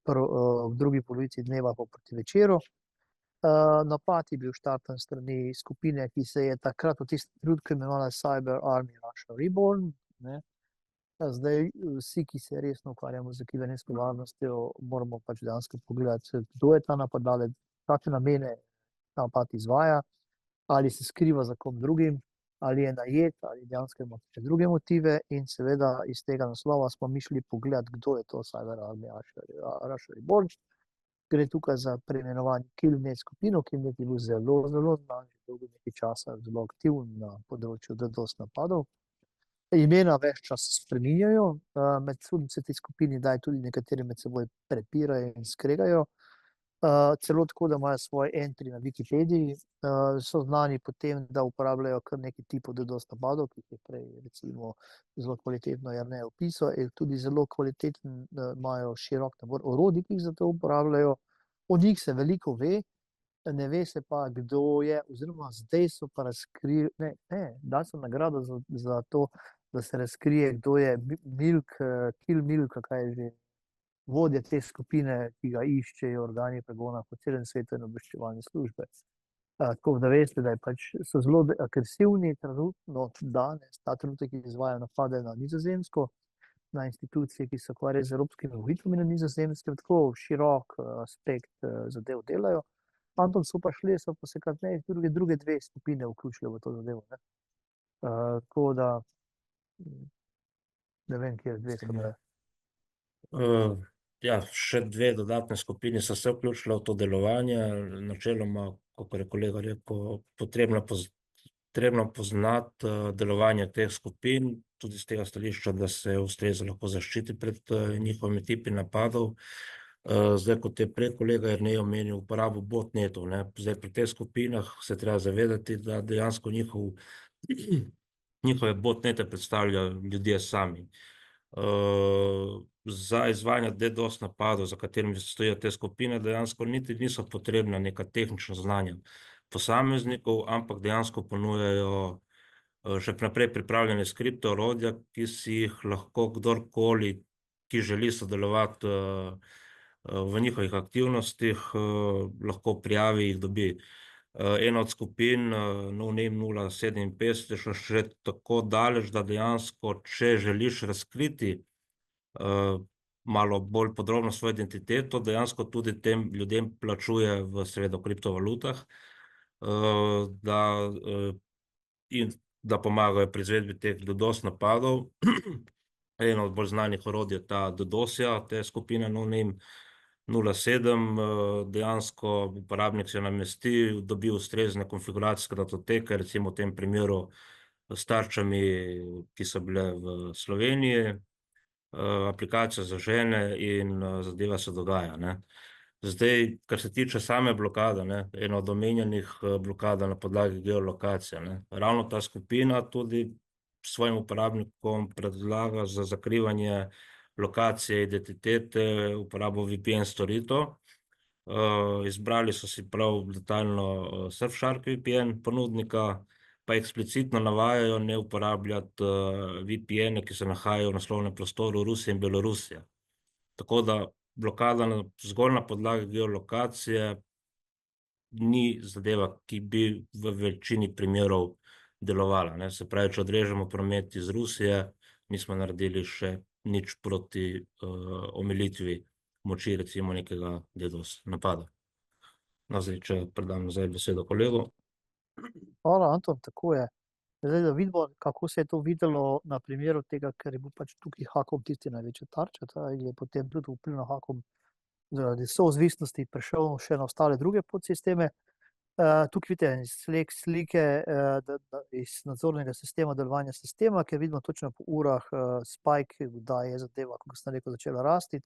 v drugi polovici dneva pa proti večeru. Napad je bil štartan strani skupine, ki se je takrat v tistem trenutku imenovala Cyber Army Russia Reborn. Zdaj, vsi, ki se resno ukvarjamo z kibernetsko varnostjo, moramo pač dejansko pogledati, kdo je ta napadalec, kakšne namene ta napad izvaja, ali se skriva za kom drugim, ali je najet, ali dejansko ima še druge motive, in seveda iz tega naslova smo mi šli pogledati, kdo je to Cyber Army Russia Reborn. Gre tukaj za preimenovanje Killnet skupino. Killnet je bil zelo znan, že dolgo nekaj časa zelo aktiven na področju DDoS napadov. imena več čas spreminjajo, med se te skupini daj tudi nekateri med seboj prepirajo in skregajo. Celo tako, da imajo svoj entry na Wikipediji, so znani potem, da uporabljajo kar nekaj tipov DDoS napadov, ki jih je prej recimo zelo kvalitetno Jernej opisal, in tudi zelo kvaliteten, imajo širok nabor orodij, ki jih za to uporabljajo. O njih se veliko ve, ne ve se pa, kdo je, oziroma zdaj so pa razkrili, dali so nagrado za to, da se razkrije, kdo je Kill Milk, kaj je že, vodja te skupine, ki ga iščejo organi pregona po celem svetu in obveščevalne službe. Tako da veste, da so zelo agresivni trenutno, danes, ta trenutek izvajajo napade na Nizozemsko, na institucije, ki se ukvarjajo z evropskimi volitvami na Nizozemskem, tako širok aspekt zadev delajo. Anton so pa se kasneje druge dve skupine vključile v to zadevo. Tako da ne vem, kje dve so bile.
Ja, še dve dodatne skupine so se vključile v to delovanje. Načeloma, kako je kolega rekel, potrebno poznati delovanje teh skupin, tudi z tega stališča, da se ustrezno lahko zaščiti pred njihovimi tipi napadov. Zdaj, kot je prej kolega Jernej omenil uporabo botnetov, zdaj pri teh skupinah se treba zavedati, da dejansko njihove botnete predstavljajo ljudje sami. Za izvajanje DDoS napadov, za katerimi stojijo te skupine, dejansko niti niso potrebna neka tehnična znanja posameznikov, ampak dejansko ponujajo že naprej pripravljene skripte, orodja, ki si jih lahko kdorkoli, ki želi sodelovati v njihovih aktivnostih, lahko prijavi, jih dobi. Ena od skupin, NoName 057, je šla še tako daleč, da dejansko, če želiš razkriti malo bolj podrobno svojo identiteto, dejansko tudi tem ljudem plačuje v seveda kriptovalutah, da pomagajo pri izvedbi teh DDoS napadov. Eno od bolj znanih orodij je ta DDoS-ja, te skupine NoName 07, dejansko uporabnik se namesti, dobi ustrezne konfiguracijske datoteke, recimo v tem primeru s tarčami, ki so bile v Sloveniji, aplikacija zažene in zadeva se dogaja. Zdaj, kar se tiče same blokade, ena od omenjenih blokada na podlagi geolokacije. Ravno ta skupina tudi svojim uporabnikom predlaga za zakrivanje lokacije, identitete, uporabo VPN storitev. Izbrali so si prav detaljno Surfshark VPN ponudnika, pa eksplicitno navajajo ne uporabljati VPN-e, ki se nahajajo v naslovnem prostoru Rusije in Belorusije. Tako da blokada zgolj na podlagi geolokacije ni zadeva, ki bi v večini primerov delovala. Se pravi, če odrežemo promet iz Rusije, nismo naredili še nič proti omilitvi moči recimo nekega DDoS napada. No, zdaj, če predam nazaj besedo kolegu.
Hvala, Anton, tako je. Zdaj, da vidimo, kako se je to videlo na primeru tega, ker je bil tukaj Hakom tisti največja tarča, je potem tudi vplivno Hakom zaradi soodvisnosti prišel še na ostale druge podsisteme. Tukaj vidite slike iz nadzornega sistema, delovanja sistema, ker vidimo točno po urah spike, da je zadeva, kako sem rekel, začela rasti,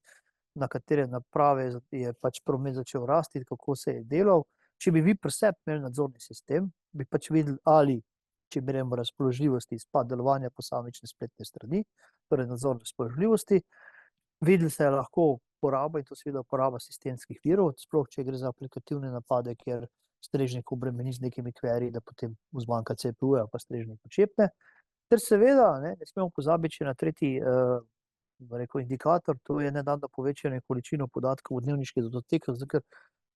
na katere naprave je promet začel rasti, kako se je delal. Če bi vi pri sebi imeli nadzorni sistem, bi videli, ali, če merimo razpoložljivosti, izpad delovanja posamične spletne strani, torej nadzor razpoložljivosti, videli se je lahko uporaba, in to seveda uporaba sistemskih virov, sploh če gre za aplikativne napade, kjer strežnik obremeni z nekimi query, da potem zmanjka CPU-ja, pa strežnik počepne. Ter seveda, ne smemo pozabiti še na tretji indikator, to je nedavno povečanje količino podatkov v dnevniških datotekah, zato ker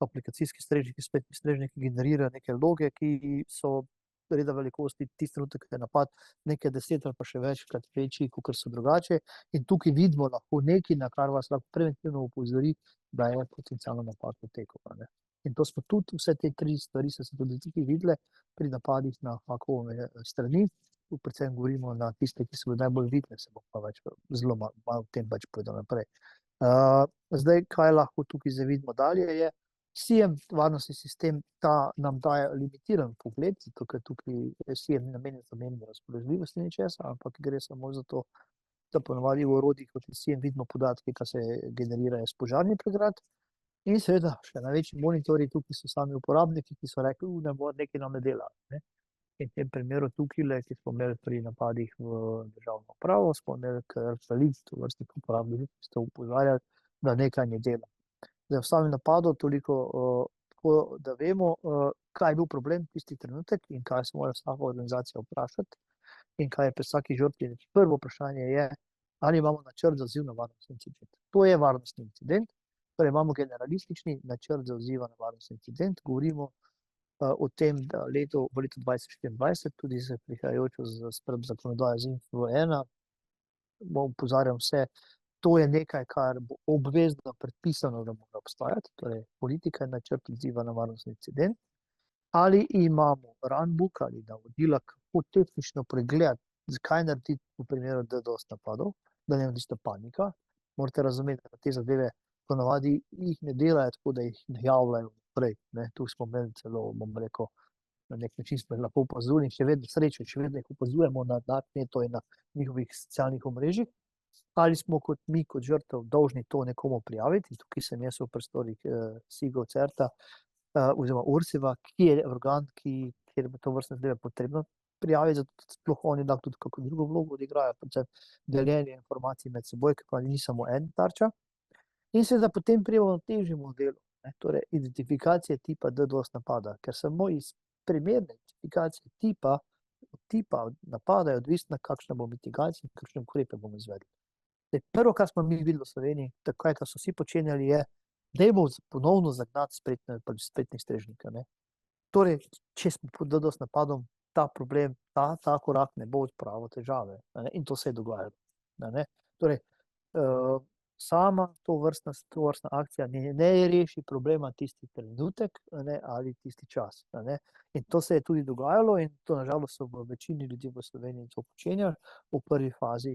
aplikacijski strežniki, spletni strežniki generirajo neke loge, ki so reda velikosti, tisti trenutek je napad nekaj 10 ali pa še večkrat večji, kakor so drugače. In tukaj vidimo lahko nekaj, na kar vas lahko preventivno opozori, da je potencialno napad potekal. In to smo tudi, vse te tri stvari so se tudi tukaj videle pri napadih na Hakove strani. Predvsem govorimo na tiste, ki so bile najbolj vidne, se bom pa zelo malo o tem povedal naprej. Zdaj, kaj lahko tukaj zavidimo dalje je, SIEM, varnostni sistem, nam daje limitiran pogled, zato ker tukaj SIEM ni namenjen za menjanje razpoložljivosti ničesa, ampak gre samo za to, da ponovadi v orodjih kot je SIEM vidimo podatke, ki se generirajo iz požarnih pregrad. In seveda, še največji monitorji tukaj so sami uporabniki, ki so rekli, nekaj nam ne dela. Ne? In v tem primeru tukaj, ki smo imeli pri napadih v državno upravo, smo imeli kar veliko vrstnih uporabnikov, ki so opozarjali, da nekaj ne dela. Zdaj, v samem napadu toliko, tako da vemo, kaj je bil problem tisti trenutek in kaj se mora vsaka organizacija vprašati in kaj je pri vsaki žrtvi. Prvo vprašanje je, ali imamo načrt za odziv na varnostni incident. To je varnostni incident, torej imamo generalistični načrt za odziv na varnostni incident, govorimo o tem, da v letu 2024, tudi za prihajajočo zakonodajo ZINF-1, opozarjam vse, to je nekaj, kar bo obvezno predpisano, da mora obstajati, torej politika in načrt odziva na varnostni incident. Ali imamo runbook ali navodila, kako tehnično pregledati, zakaj narediti v primeru DDoS napadov, da ne bo tista panika. Morate razumeti, da te zadeve ponavadi jih ne delajo tako, da jih najavljajo naprej. Tu smo imeli celo, bom rekel, na nek način smo jih lahko opazuli in še vedno srečo, še vedno jih opazujemo na darknetu in na njihovih socialnih omrežjih. Ali smo kot mi, kot žrtev, dolžni to nekomu prijaviti. Tukaj sem jaz v prostorih SIGO CERTA oziroma URSIV-a, ki je organ, kjer je to vrstne zadeve potrebno prijaviti, zato sploh oni lahko tudi kako drugo vlogo odigrajo, predvsem deljenje informacij med seboj, ki pa ni samo en tarča. In seveda potem prijemo na težji modelu, torej identifikacije tipa DDoS napada, ker samo iz primerne identifikacije tipa napada je odvisna, kakšna bo mitigacija in kakšne ukrepe bomo izvedli. Prvo, kar smo mi videli v Sloveniji, tako kar so vsi počenjali, je, da je ponovno zagnati spletnih strežnika. Torej, če smo pod DDoS napadom, ta problem, ta korak ne bo odpravil težave. In to se je dogajalo. Torej, sama to vrstna akcija ne reši problema tisti trenutek ali tisti čas. In to se je tudi dogajalo in to nažalost so v večini ljudi v Sloveniji to počenjali v prvi fazi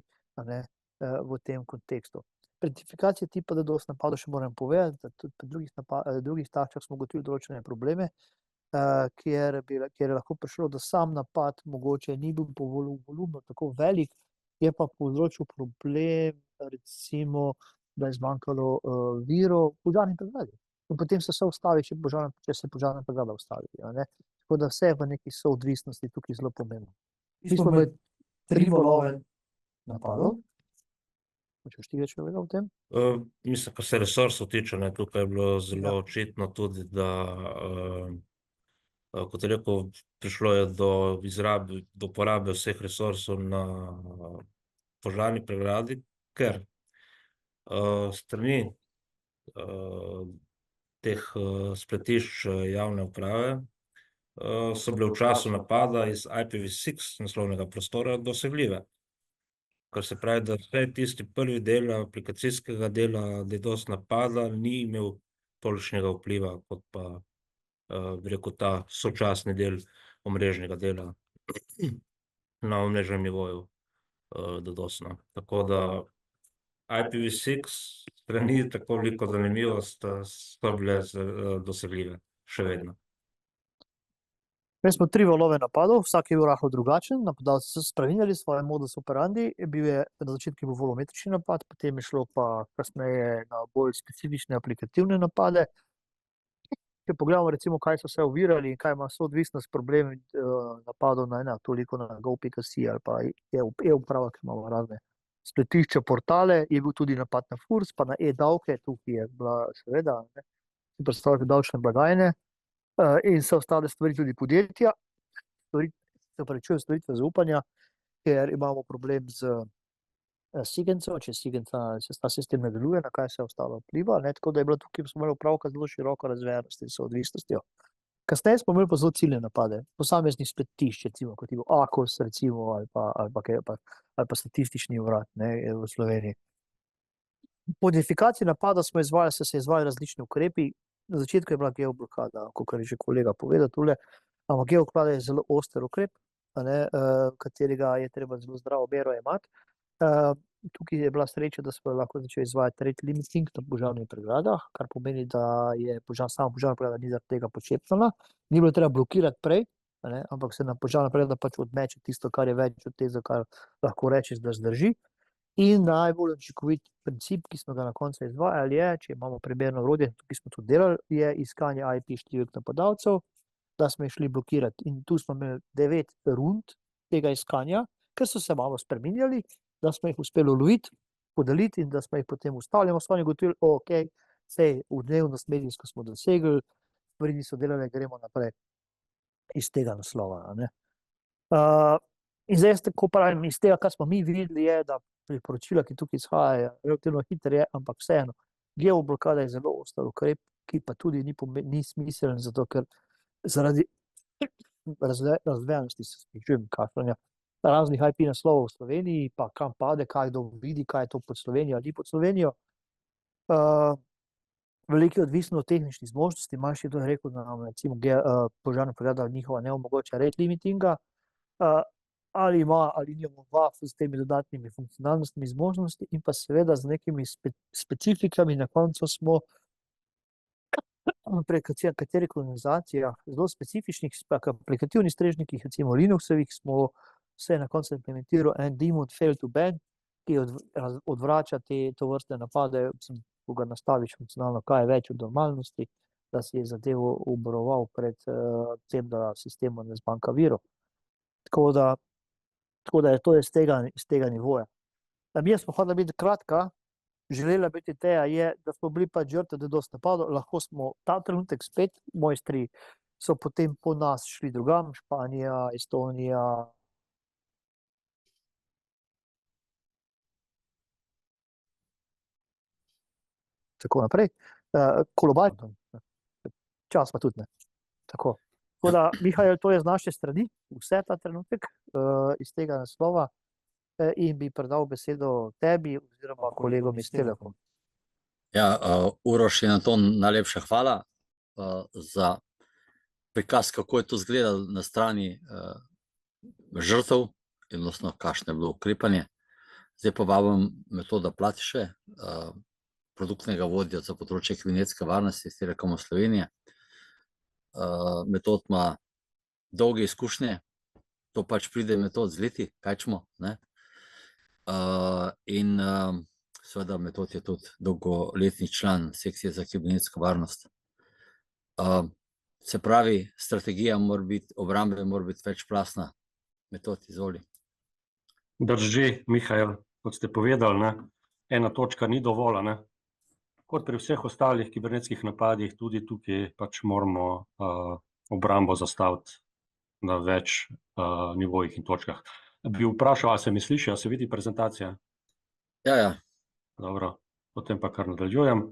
v tem kontekstu. Pri identifikaciji tipa DDoS napadov še moram povedati, da tudi pri drugih tarčah smo ugotovili določene probleme, kjer je lahko prišlo, da sam napad mogoče ni bil po volumnu tako velik, je pa povzročil problem, recimo, da je zmanjkalo virov v požarni pregradi. In potem se ustavi, če se požarna pregrada ustavi. Tako da vse je v neki soodvisnosti tukaj zelo pomembno. Mi smo imeli 3 valove napadov. Hočeš ti več povedati o tem?
Mislim, kar se resursov tiče, tukaj je bilo zelo očitno tudi, da, kot je rekel, prišlo je do uporabe vseh resursov na požarni pregradi, ker strani teh spletišč javne uprave so bile v času napada iz IPv6 naslovnega prostora dosegljive. Kar se pravi, da vse tisti prvi del aplikacijskega dela DDoS napada ni imel tolikšnega vpliva, kot pa, bi rekel, ta sočasni del omrežnega dela na omrežnem nivoju DDoS. Tako da IPv6 strani tako veliko zanimivost so bile dosegljive, še vedno.
Imeli smo 3 valove napadov, vsak je bil rahlo drugačen, napadalci so spreminjali svoje modus operandi, bil je na začetku volumetrični napad, potem je šlo pa kasneje na bolj specifične aplikativne napade. Če pogledamo recimo, kaj so se ovirali in kaj ima soodvisnost problem napadov na toliko na go.si ali pa e-uprava, ki imamo razne spletišče, portale, je bil tudi napad na FURS, pa na e-davke, tukaj je bila seveda, predstavljate davčne blagajne, in so ostale stvari tudi podjetja, storitve zaupanja, ker imamo problem z SIGINT-om, če ta sistem ne deluje, na kaj se ostalo vpliva, tako da je bilo tukaj, smo imeli opravka zelo široko razvejanost in soodvisnostjo. Kasneje smo imeli pa zelo ciljne napade, posameznih spletišč, recimo, kot je bil AKOS, recimo, ali pa statistični urad v Sloveniji. Po identifikaciji napada so se izvajali različni ukrepi. Na začetku je bila geoblokada, kot je že kolega povedal tule, ampak geoblokada je zelo oster ukrep, katerega je treba zelo zdravo mero imati. tukaj je bila sreča, da smo lahko začeli izvajati rate limiting na požarnih pregradah, kar pomeni, da je sama požarna pregrada ni zaradi tega počepnjena, ni bilo treba blokirati prej, ne, ampak se na požarna pregrada pač odmeče tisto, kar je več od tega, kar lahko rečeš, da zdrži. In najbolj učinkovit princip, ki smo ga na koncu izvajali, je, če imamo primerno orodje, ki smo tudi delali, je iskanje IP številk napadalcev, da smo jih šli blokirati. In tu smo imeli 9 rund tega iskanja, ker so se malo spreminjali, da smo jih uspeli uloviti, podeliti in da smo jih potem ustavili. So oni ugotovili, ok, sej v dnevnost medijsko smo dosegli, stvari niso delale, gremo naprej iz tega naslova. Ne. In zdaj jaz tako pravim, iz tega, kar smo mi videli, je, da priporočila, ki tukaj izhajajo, relativno hitro je, ampak vseeno, geoblokada je zelo oster ukrep, ki pa tudi ni smiseln, zato ker zaradi razvejanosti se spričujem kašljanja raznih IP naslovov v Sloveniji, pa kam pade, kaj kdo vidi, kaj je to pod Slovenijo ali pod Slovenijo. Veliko je odvisno od tehničnih zmožnosti, manjši je to rekel, da nam recimo požarna pregrada njihova ne omogoča rate limitinga, ali ima ali nimamo WAF s temi dodatnimi funkcionalnostmi, zmožnosti in pa seveda z nekimi specifikami. Na koncu smo prek katerih organizacijah, zelo specifičnih, aplikativnih strežnikih, recimo Linuxovih, smo se na koncu implementiral en daemon fail to ban, ki odvrača to vrste napade, ko ga nastaviš funkcionalno, kaj je več od normalnosti, da si je zadevo obvaroval pred tem, da sistemu ne zmanjka virov. Tako da je to iz tega nivoja. Jaz smo hodili biti kratka, želela biti ideja je, da smo bili pač žrtve DDoS napadov, lahko smo ta trenutek spet, mojstri so potem po nas šli drugam, Španija, Estonija. Tako naprej. Kolobaj, čas pa tudi ne. Tako da, Mihajl, to je z naše strani, vse ta trenutek iz tega naslova in bi predal besedo tebi oziroma kolegom iz Telekoma.
Ja, Uroš in Anton, najlepša hvala za prikaz, kako je to izgledalo na strani žrtev, odnosno kakšno je bilo ukrepanje. Zdaj pa vabim Metoda Platiše, produktnega vodja za področje kibernetske varnosti iz Telekoma Slovenije. Metod ima dolge izkušnje, to pač pride Metod z leti, kaj čemo, ne? In seveda Metod je tudi dolgoletni član sekcije za kibernetsko varnost. Se pravi, strategija obrambe mora biti večplastna. Metod, izvoli.
Drži, Mihajl, kot ste povedali, ne, ena točka ni dovolj, ne. Kot pri vseh ostalih kibernetskih napadih, tudi tukaj pač moramo obrambo zastaviti na več nivojih in točkah. Bi vprašal, ali se mi sliši, ali se vidi prezentacija?
Ja.
Dobro, potem pa kar nadaljujem.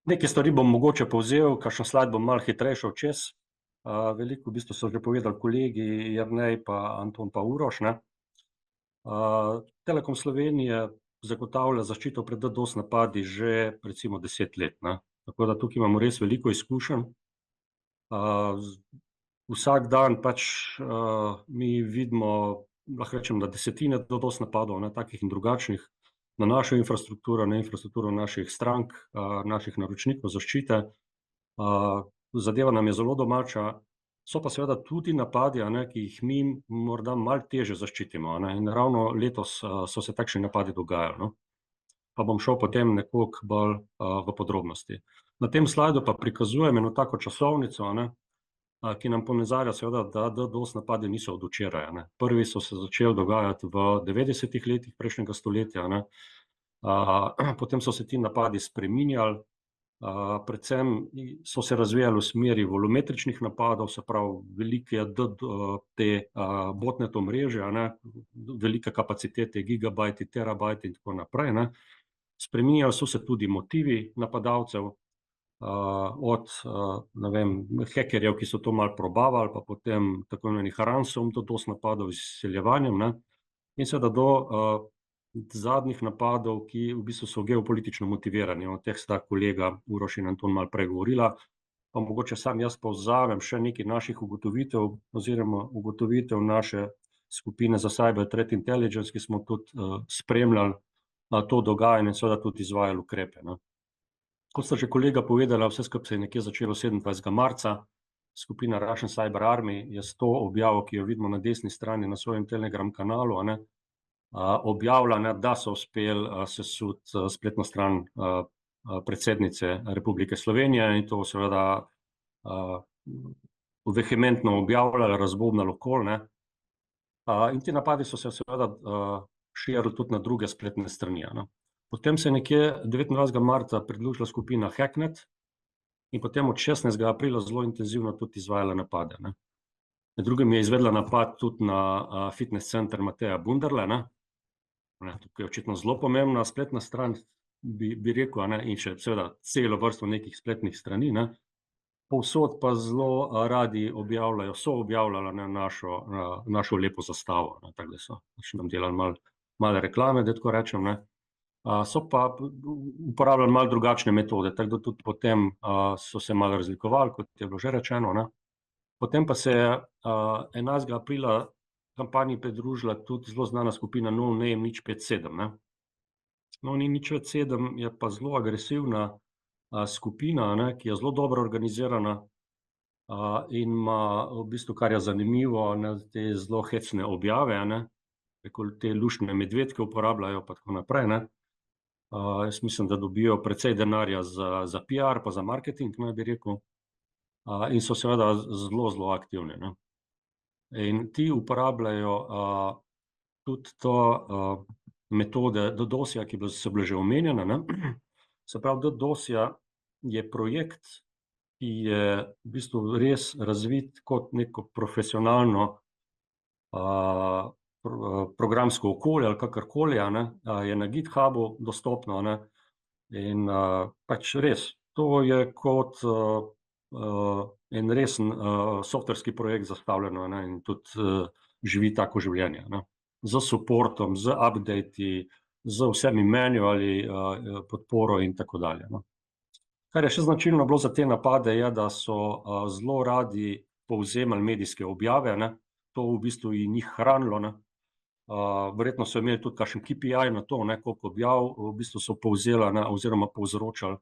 Nekaj stvari bom mogoče povzel, kakšen slajd bom malo hitrejši čez. Veliko v bistvu so že povedali kolegi Jernej, pa Anton, pa Uroš, ne. Telekom Slovenije zagotavlja zaščito pred DDoS napadi že recimo 10 let, ne. Tako da tukaj imamo res veliko izkušenj. Vsak dan pač mi vidimo, lahko rečem, da desetine DDoS napadov, ne, takih in drugačnih, na našo infrastrukturo, na infrastrukturo naših strank, naših naročnikov zaščite. Zadeva nam je zelo domača, so pa seveda tudi napadi, ne, ki jih mi morda malo težje zaščitimo, ne, in ravno letos so se takšni napadi dogajali, no. Pa bom šel potem nekoliko bolj v podrobnosti. Na tem slajdu pa prikazujem eno tako časovnico, ne, ki nam ponazarja seveda, da DDoS napadi niso od včeraj, ne. Prvi so se začeli dogajati v 90. letih prejšnjega stoletja, ne. Potem so se ti napadi spreminjali, predvsem so se razvijali v smeri volumetričnih napadov, se pravi velike te botnet omrežja, ne, velike kapacitete, gigabajti, terabajti in tako naprej, ne. Spreminjali so se tudi motivi napadalcev, od, ne vem, hekerjev, ki so to malo probavali, pa potem tako imenovanih ransom DDoS napadov z izseljevanjem, ne, in seveda do zadnjih napadov, ki v bistvu so geopolitično motivirani. O teh sta kolega Uroš in Anton malo prej govorila, pa mogoče sam jaz povzamem še nekaj naših ugotovitev oziroma ugotovitev naše skupine za Cyber Threat Intelligence, ki smo tudi spremljali to dogajanje in seveda tudi izvajali ukrepe. Kot sta že kolega povedala, vse skupaj se je nekje začelo 27. marca. Skupina Russian Cyber Army je s to objavo, ki jo vidimo na desni strani na svojem Telegram kanalu, objavila, da so uspeli sesuti spletno stran predsednice Republike Slovenije in to seveda vehementno objavljali, razbobnali okoli. In ti napadi so se seveda širili tudi na druge spletne strani. Potem se je nekje 29. marca pridružila skupina Hacknet in potem od 16. aprila zelo intenzivno tudi izvajala napade. Med drugim je izvedla napad tudi na fitness center Mateja Bunderle. Tukaj je očitno zelo pomembna spletna stran, bi rekel, in še seveda celo vrsto nekih spletnih strani. Povsod pa zelo radi objavljajo, so objavljala našo lepo zastavo. Tako da so nam delali malo reklame, da tako rečem. So pa uporabljali malo drugačne metode, tako da tudi potem so se malo razlikovali, kot je bilo že rečeno. Potem pa se je 11. aprila kampanji pridružila tudi zelo znana skupina No Name 057. No Name 057 je pa zelo agresivna skupina, ki je zelo dobro organizirana in ima v bistvu, kar je zanimivo, te zelo hecne objave, te luštne medvedke uporabljajo pa tako naprej. Jaz mislim, da dobijo precej denarja za PR pa za marketing, bi rekel, in so seveda zelo, zelo aktivni. In ti uporabljajo tudi to metode DDoS-ja, ki so bile že omenjene. Se pravi, DDoS-ja je projekt, ki je v bistvu res razvit kot neko profesionalno programsko okolje ali kakorkoli, je na GitHubu dostopno. In pač res, to je kot en resen softverski projekt zastavljeno in tudi živi tako življenje. Z supportom, z updati, z vsemi manuali, podporo in tako dalje. Kar je še značilno bilo za te napade, je, da so zelo radi povzemali medijske objave. To v bistvu njih hranilo. Verjetno so imeli tudi kakšen KPI na to, koliko objav v bistvu so povzela oziroma povzročali.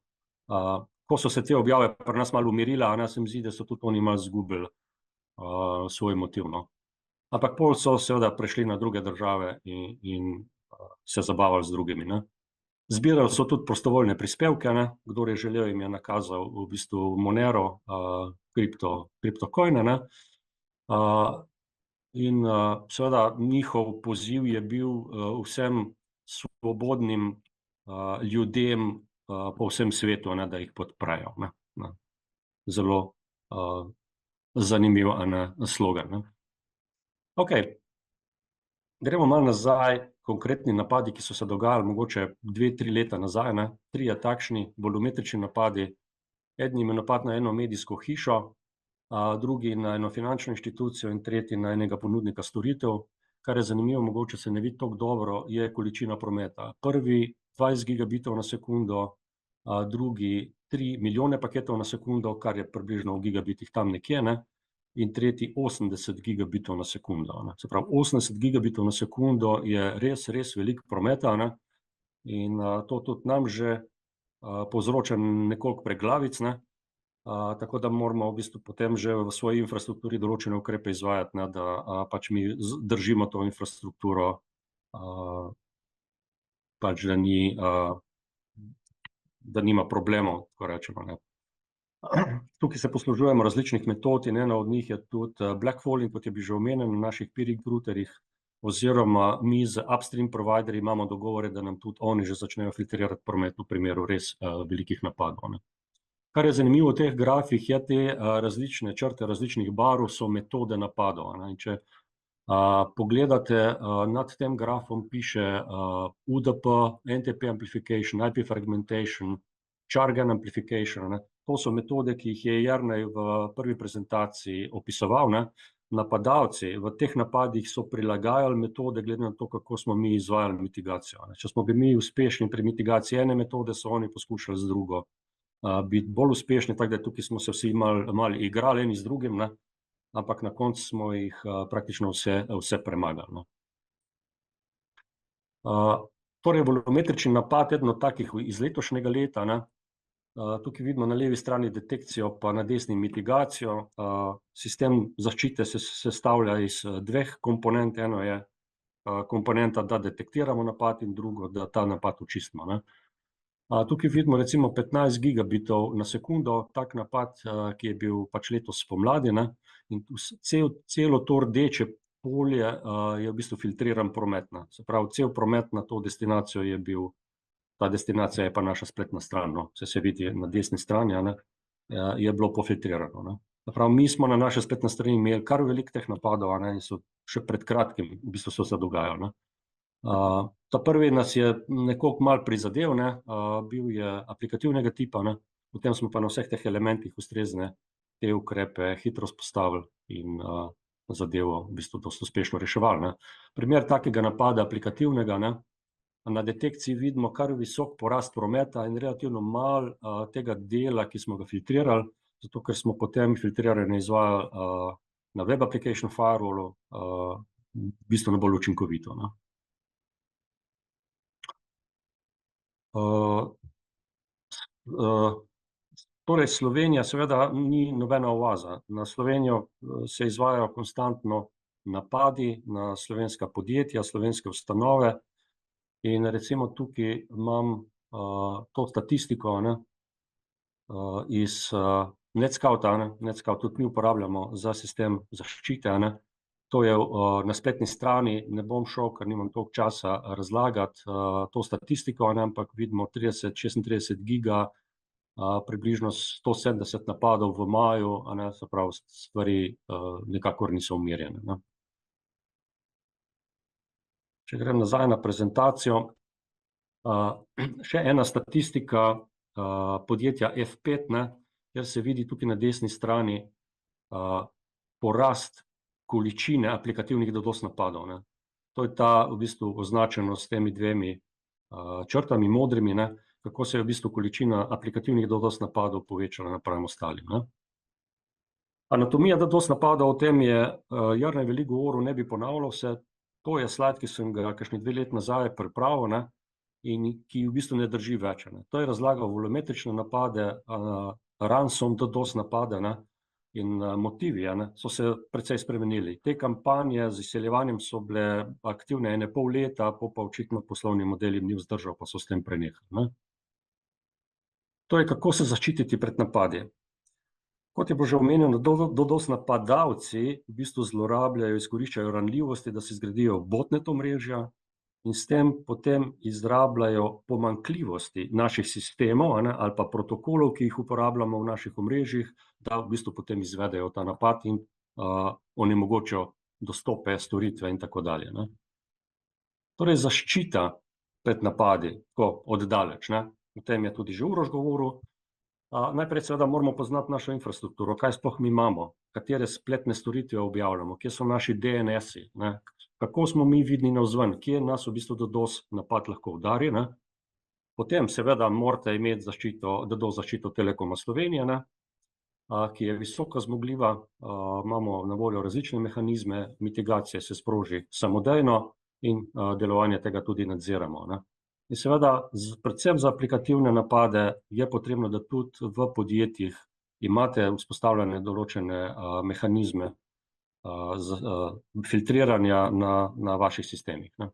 Ko so se te objave pri nas malo umirile, se mi zdi, da so tudi oni malo izgubili svoj motiv. Ampak pol so seveda prešli na druge države in se zabavali z drugimi. Zbirali so tudi prostovoljne prispevke, kdor je želel, jim je nakazal v bistvu Monero, kriptocoine. In seveda njihov poziv je bil vsem svobodnim ljudem po vsem svetu, da jih podprejo. Zelo zanimiv slogan. Ok, gremo malo nazaj, konkretni napadi, ki so se dogajali mogoče 2-3 leta nazaj, 3 takšni volumetrični napadi. Eden je napad na eno medijsko hišo, drugi na eno finančno inštitucijo in tretji na enega ponudnika storitev. Kar je zanimivo, mogoče se ne vidi tako dobro, je količina prometa. Prvi 20 gigabitov na sekundo, drugi 3 milijone paketov na sekundo, kar je približno v gigabitih tam nekje, in tretji 80 gigabitov na sekundo. Se pravi, 80 gigabitov na sekundo je res, res veliko prometa, in to tudi nam že povzroča nekoliko preglavic, tako da moramo v bistvu potem že v svoji infrastrukturi določene ukrepe izvajati, da pač mi držimo to infrastrukturo, pač da nima problemov, tako rečemo. Tukaj se poslužujemo različnih metod in ena od njih je tudi blackfalling, kot je bil že omenjen na naših peer routerjih, oziroma mi z upstream providerji imamo dogovore, da nam tudi oni že začnejo filtrirati promet v primeru res velikih napadov. Kar je zanimivo v teh grafih, je te različne črte različnih barv so metode napadov. In če pogledate, nad tem grafom piše UDP, NTP amplification, IP fragmentation, jargon amplification. To so metode, ki jih je Jernej v prvi prezentaciji opisoval. Napadalci v teh napadih so prilagajali metode glede na to, kako smo mi izvajali mitigacijo. Če smo bili mi uspešni pri mitigaciji ene metode, so oni poskušali z drugo biti bolj uspešni, tako da tukaj smo se vsi malo igrali eni z drugim. ampak na koncu smo jih praktično vse premagali. No. Torej, volumetrični napad, eden od takih iz letošnjega leta, ne. Tukaj vidimo na levi strani detekcijo, pa na desni mitigacijo. Sistem zaščite se sestavlja iz dveh komponent. Eno je komponenta, da detektiramo napad, in drugo, da ta napad očistimo, ne. Tukaj vidimo recimo 15 gigabitov na sekundo, tak napad, ki je bil pač letos spomladi, ne, in celo to rdeče polje je v bistvu filtriran promet. Se pravi, cel promet na to destinacijo je bil, ta destinacija je pa naša spletna stran, no, se vidi na desni strani, ne, je bilo pofiltrirano, ne. Se pravi, mi smo na naši spletni strani imeli kar veliko teh napadov, ne, in so še pred kratkim v bistvu so se dogajali, ne. Ta prvi nas je nekoliko malo prizadel, ne, bil je aplikativnega tipa, ne, potem smo pa na vseh teh elementih ustrezne te ukrepe hitro vzpostavili in zadevo v bistvu dosti uspešno reševali, ne. Primer takega napada aplikativnega, ne, na detekciji vidimo kar visok porast prometa in relativno malo tega dela, ki smo ga filtrirali, zato ker smo potem filtriranje izvajali na web application firewallu bistveno bolj učinkovito, ne. Torej, Slovenija seveda ni nobena oaza. Na Slovenijo se izvajajo konstantno napadi na slovenska podjetja, slovenske ustanove in recimo tukaj imam to statistiko, ne, iz NetScouta, ne. NetScout tudi mi uporabljamo za sistem zaščite, ne. To je na spletni strani, ne bom šel, ker nimam toliko časa razlagati to statistiko, ne, ampak vidimo 30-36 giga, približno 170 napadov v maju, ne, se pravi, stvari nikakor niso umirjene, ne. Če grem nazaj na prezentacijo, še ena statistika podjetja F5, ne, kjer se vidi tukaj na desni strani porast količine aplikativnih DDoS napadov, ne. To je ta v bistvu označeno s temi dvemi črtami modrimi, ne, kako se je v bistvu količina aplikativnih DDoS napadov povečala napram ostalim, ne. Anatomija DDoS napadov, o tem je Jernej veliko govoril, ne bi ponavljal se. To je slajd, ki sem ga kakšni 2 leti nazaj pripravil, ne, in ki v bistvu ne drži več, ne. To je razlagal volumetrične napade, ransom DDoS napade, ne. In motivi, ne, so se precej spremenili. Te kampanje z izseljevanjem so bile aktivne 1,5 leta, pa očitno poslovni model jim ni vzdržal, pa so s tem prenehali, ne. Torej, kako se zaščititi pred napadi? Kot je bilo že omenjeno, DDoS napadalci v bistvu zlorabljajo, izkoriščajo ranljivosti, da si zgradijo botnet omrežja in s tem potem izrabljajo pomanjkljivosti naših sistemov, ne, ali pa protokolov, ki jih uporabljamo v naših omrežjih, da v bistvu potem izvedejo ta napad in onemogočijo dostope, storitve in tako dalje, ne. Torej, zaščita pred napadi, tako od daleč, ne, o tem je tudi že Uroš govoril. Najprej seveda moramo poznati našo infrastrukturo, kaj sploh mi imamo, katere spletne storitve objavljamo, kje so naši DNS-i, ne, kako smo mi vidni navzven, kje nas v bistvu DDoS napad lahko udari, ne. Potem seveda morate imeti DDoS zaščito Telekoma Slovenije, ne, ki je visoko zmogljiva, imamo na voljo različne mehanizme, mitigacije se sproži samodejno in delovanje tega tudi nadziramo, ne. In seveda, predvsem za aplikativne napade je potrebno, da tudi v podjetjih imate vzpostavljene določene mehanizme filtriranja na vaših sistemih, ne.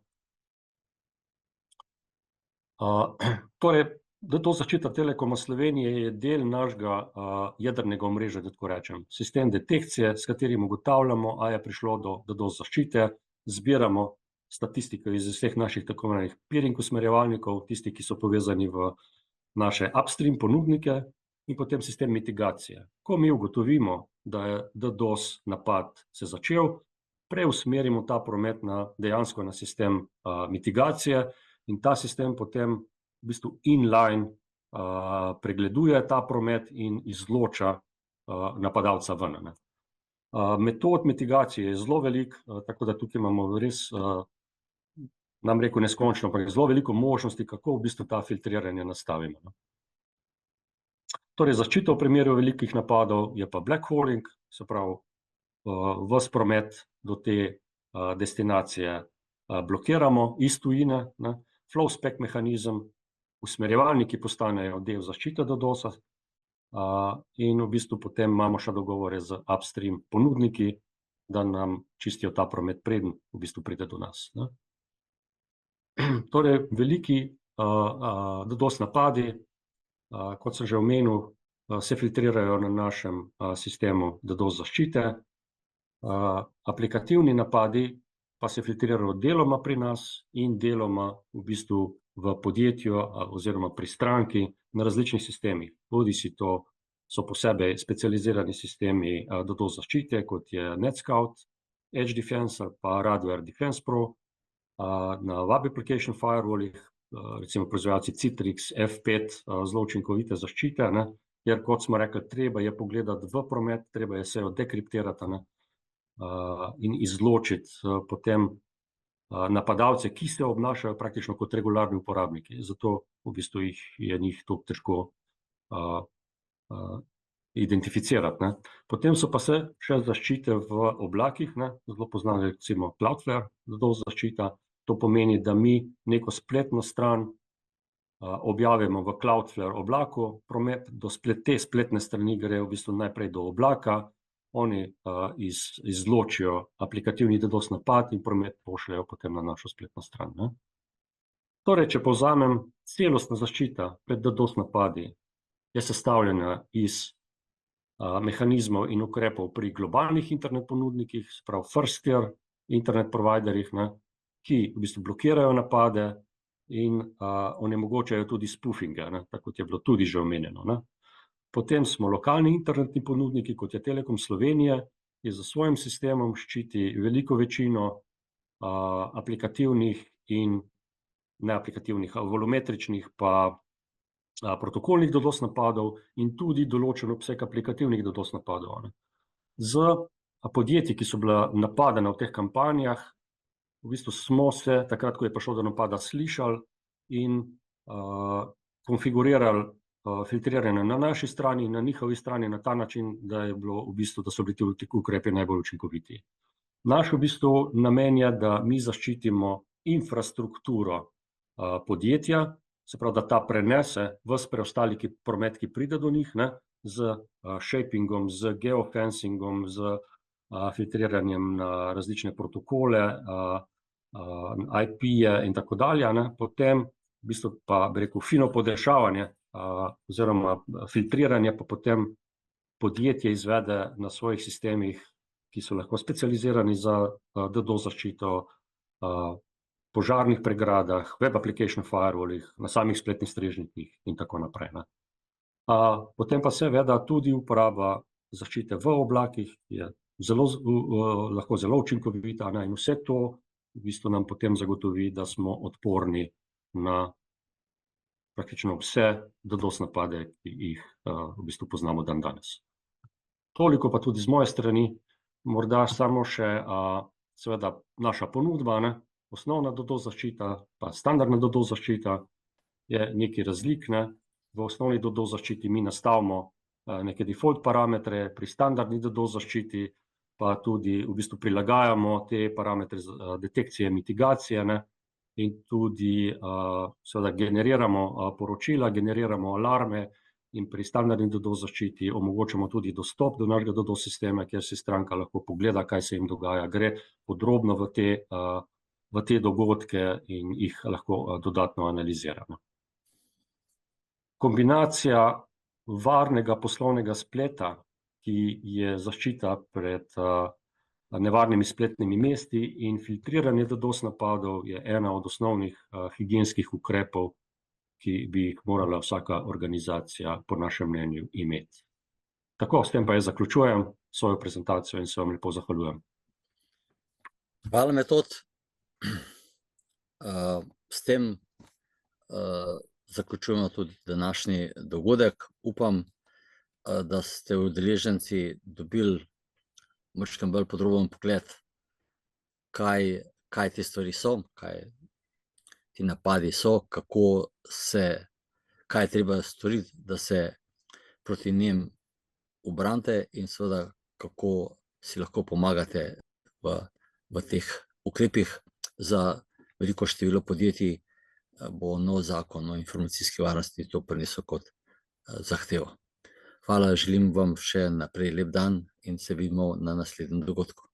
Torej, DDoS zaščita Telekoma Slovenije je del našega jedrnega omrežja, da tako rečem. Sistem detekcije, s katerim ugotavljamo, a je prišlo do DDoS zaščite, zbiramo statistiko iz vseh naših tako imenovanih peering usmerjevalnikov, tisti, ki so povezani v naše upstream ponudnike, in potem sistem mitigacije. Ko mi ugotovimo, da je DDoS napad se začel, preusmerimo ta promet dejansko na sistem mitigacije in ta sistem potem v bistvu inline pregleduje ta promet in izloča napadalca ven, ne. Metod mitigacije je zelo veliko, tako da tukaj imamo res, nam rekel neskončno, ampak zelo veliko možnosti, kako v bistvu ta filtriranje nastavimo, ne. Torej, zaščita v primeru velikih napadov je pa blackholing, se pravi, ves promet do te destinacije blokiramo iz tujine, ne. Flow spec mehanizem, usmerjevalniki postanejo del zaščite DDoS-a, in v bistvu potem imamo še dogovore z upstream ponudniki, da nam čistijo ta promet, preden v bistvu pride do nas, ne. Torej, veliki DDoS napadi, kot sem že omenil, se filtrirajo na našem sistemu DDoS zaščite. Aplikativni napadi pa se filtrirajo deloma pri nas in deloma v bistvu v podjetju oziroma pri stranki na različnih sistemih. Bodisi to so posebej specializirani sistemi DDoS zaščite, kot je NetScout, Edge Defense ali pa Radware Defense Pro, na Web Application Firewallih, recimo proizvajalci Citrix, F5, zelo učinkovite zaščite, ne, jer kot smo rekli, treba je pogledati v promet, treba je se dekriptirati, ne, in izločiti potem napadalce, ki se obnašajo praktično kot regularni uporabniki. Zato v bistvu je njih toliko težko identificirati, ne. Potem so pa še zaščite v oblakih, ne, zelo poznane recimo Cloudflare, DDoS zaščita. To pomeni, da mi neko spletno stran objavimo v Cloudflare oblaku, promet do te spletne strani gre v bistvu najprej do oblaka, oni izločijo aplikativni DDoS napad in promet pošljejo potem na našo spletno stran, ne. Torej, če povzamem, celostna zaščita pred DDoS napadi je sestavljena iz mehanizmov in ukrepov pri globalnih internet ponudnikih, se pravi first tier internet providerjih, ne, ki v bistvu blokirajo napade in onemogočajo tudi spoofinge, ne, tako kot je bilo tudi že omenjeno, ne. Potem smo lokalni internetni ponudniki, kot je Telekom Slovenije, ki s svojim sistemom ščiti veliko večino aplikativnih in neaplikativnih, volumetričnih pa protokolnih DDoS napadov in tudi določen obseg aplikativnih DDoS napadov, ne. Z podjetji, ki so bila napadena v teh kampanjah, v bistvu smo se, takrat, ko je prišlo do napada, slišali in konfigurirali filtriranje na naši strani in na njihovi strani na ta način, da je bilo v bistvu, da so bili ti ukrepi najbolj učinkoviti. Naš v bistvu namen je, da mi zaščitimo infrastrukturo podjetja, se pravi, da ta prenese ves preostali promet, ki pride do njih, ne, z shapingom, z geofencingom, z filtriranjem na različne protokole, IP-je in tako dalje, ne. Potem v bistvu pa, bi rekel, fino podešavanje oziroma filtriranje pa potem podjetje izvede na svojih sistemih, ki so lahko specializirani za DDoS zaščito, požarnih pregradah, web application firewallih, na samih spletnih strežnikih in tako naprej, ne. Potem pa seveda tudi uporaba zaščite v oblakih je lahko zelo učinkovita, ne, in vse to v bistvu nam potem zagotovi, da smo odporni na praktično vse DDoS napade, ki jih v bistvu poznamo dandanes. Toliko pa tudi z moje strani, morda samo še seveda naša ponudba, ne, osnovna DDoS zaščita pa standardna DDoS zaščita je nekaj razlik, ne. V osnovni DDoS zaščiti mi nastavimo neke default parametre, pri standardni DDoS zaščiti pa tudi v bistvu prilagajamo te parametre detekcije, mitigacije, ne, in tudi seveda generiramo poročila, generiramo alarme in pri standardni DDoS zaščiti omogočamo tudi dostop do našega DDoS sistema, kjer si stranka lahko pogleda, kaj se jim dogaja, gre podrobno v te dogodke in jih lahko dodatno analizira. Kombinacija varnega poslovnega spleta, ki je zaščita pred nevarnimi spletnimi mesti in filtriranje DDoS napadov je ena od osnovnih higienskih ukrepov, ki bi jih morala vsaka organizacija po našem mnenju imeti. Tako, s tem pa jaz zaključujem svojo prezentacijo in se vam lepo zahvaljujem.
Hvala, Metod. S tem zaključujemo tudi današnji dogodek. Upam, da ste udeleženci dobili malo bolj podroben pogled, kaj te stvari so, kaj ti napadi so, kaj je treba storiti, da se proti njim ubranite in seveda, kako si lahko pomagate v teh ukrepih. Za veliko število podjetij bo nov zakon o informacijski varnosti to prinesel kot zahtevo. Hvala, želim vam še naprej lep dan in se vidimo na naslednjem dogodku.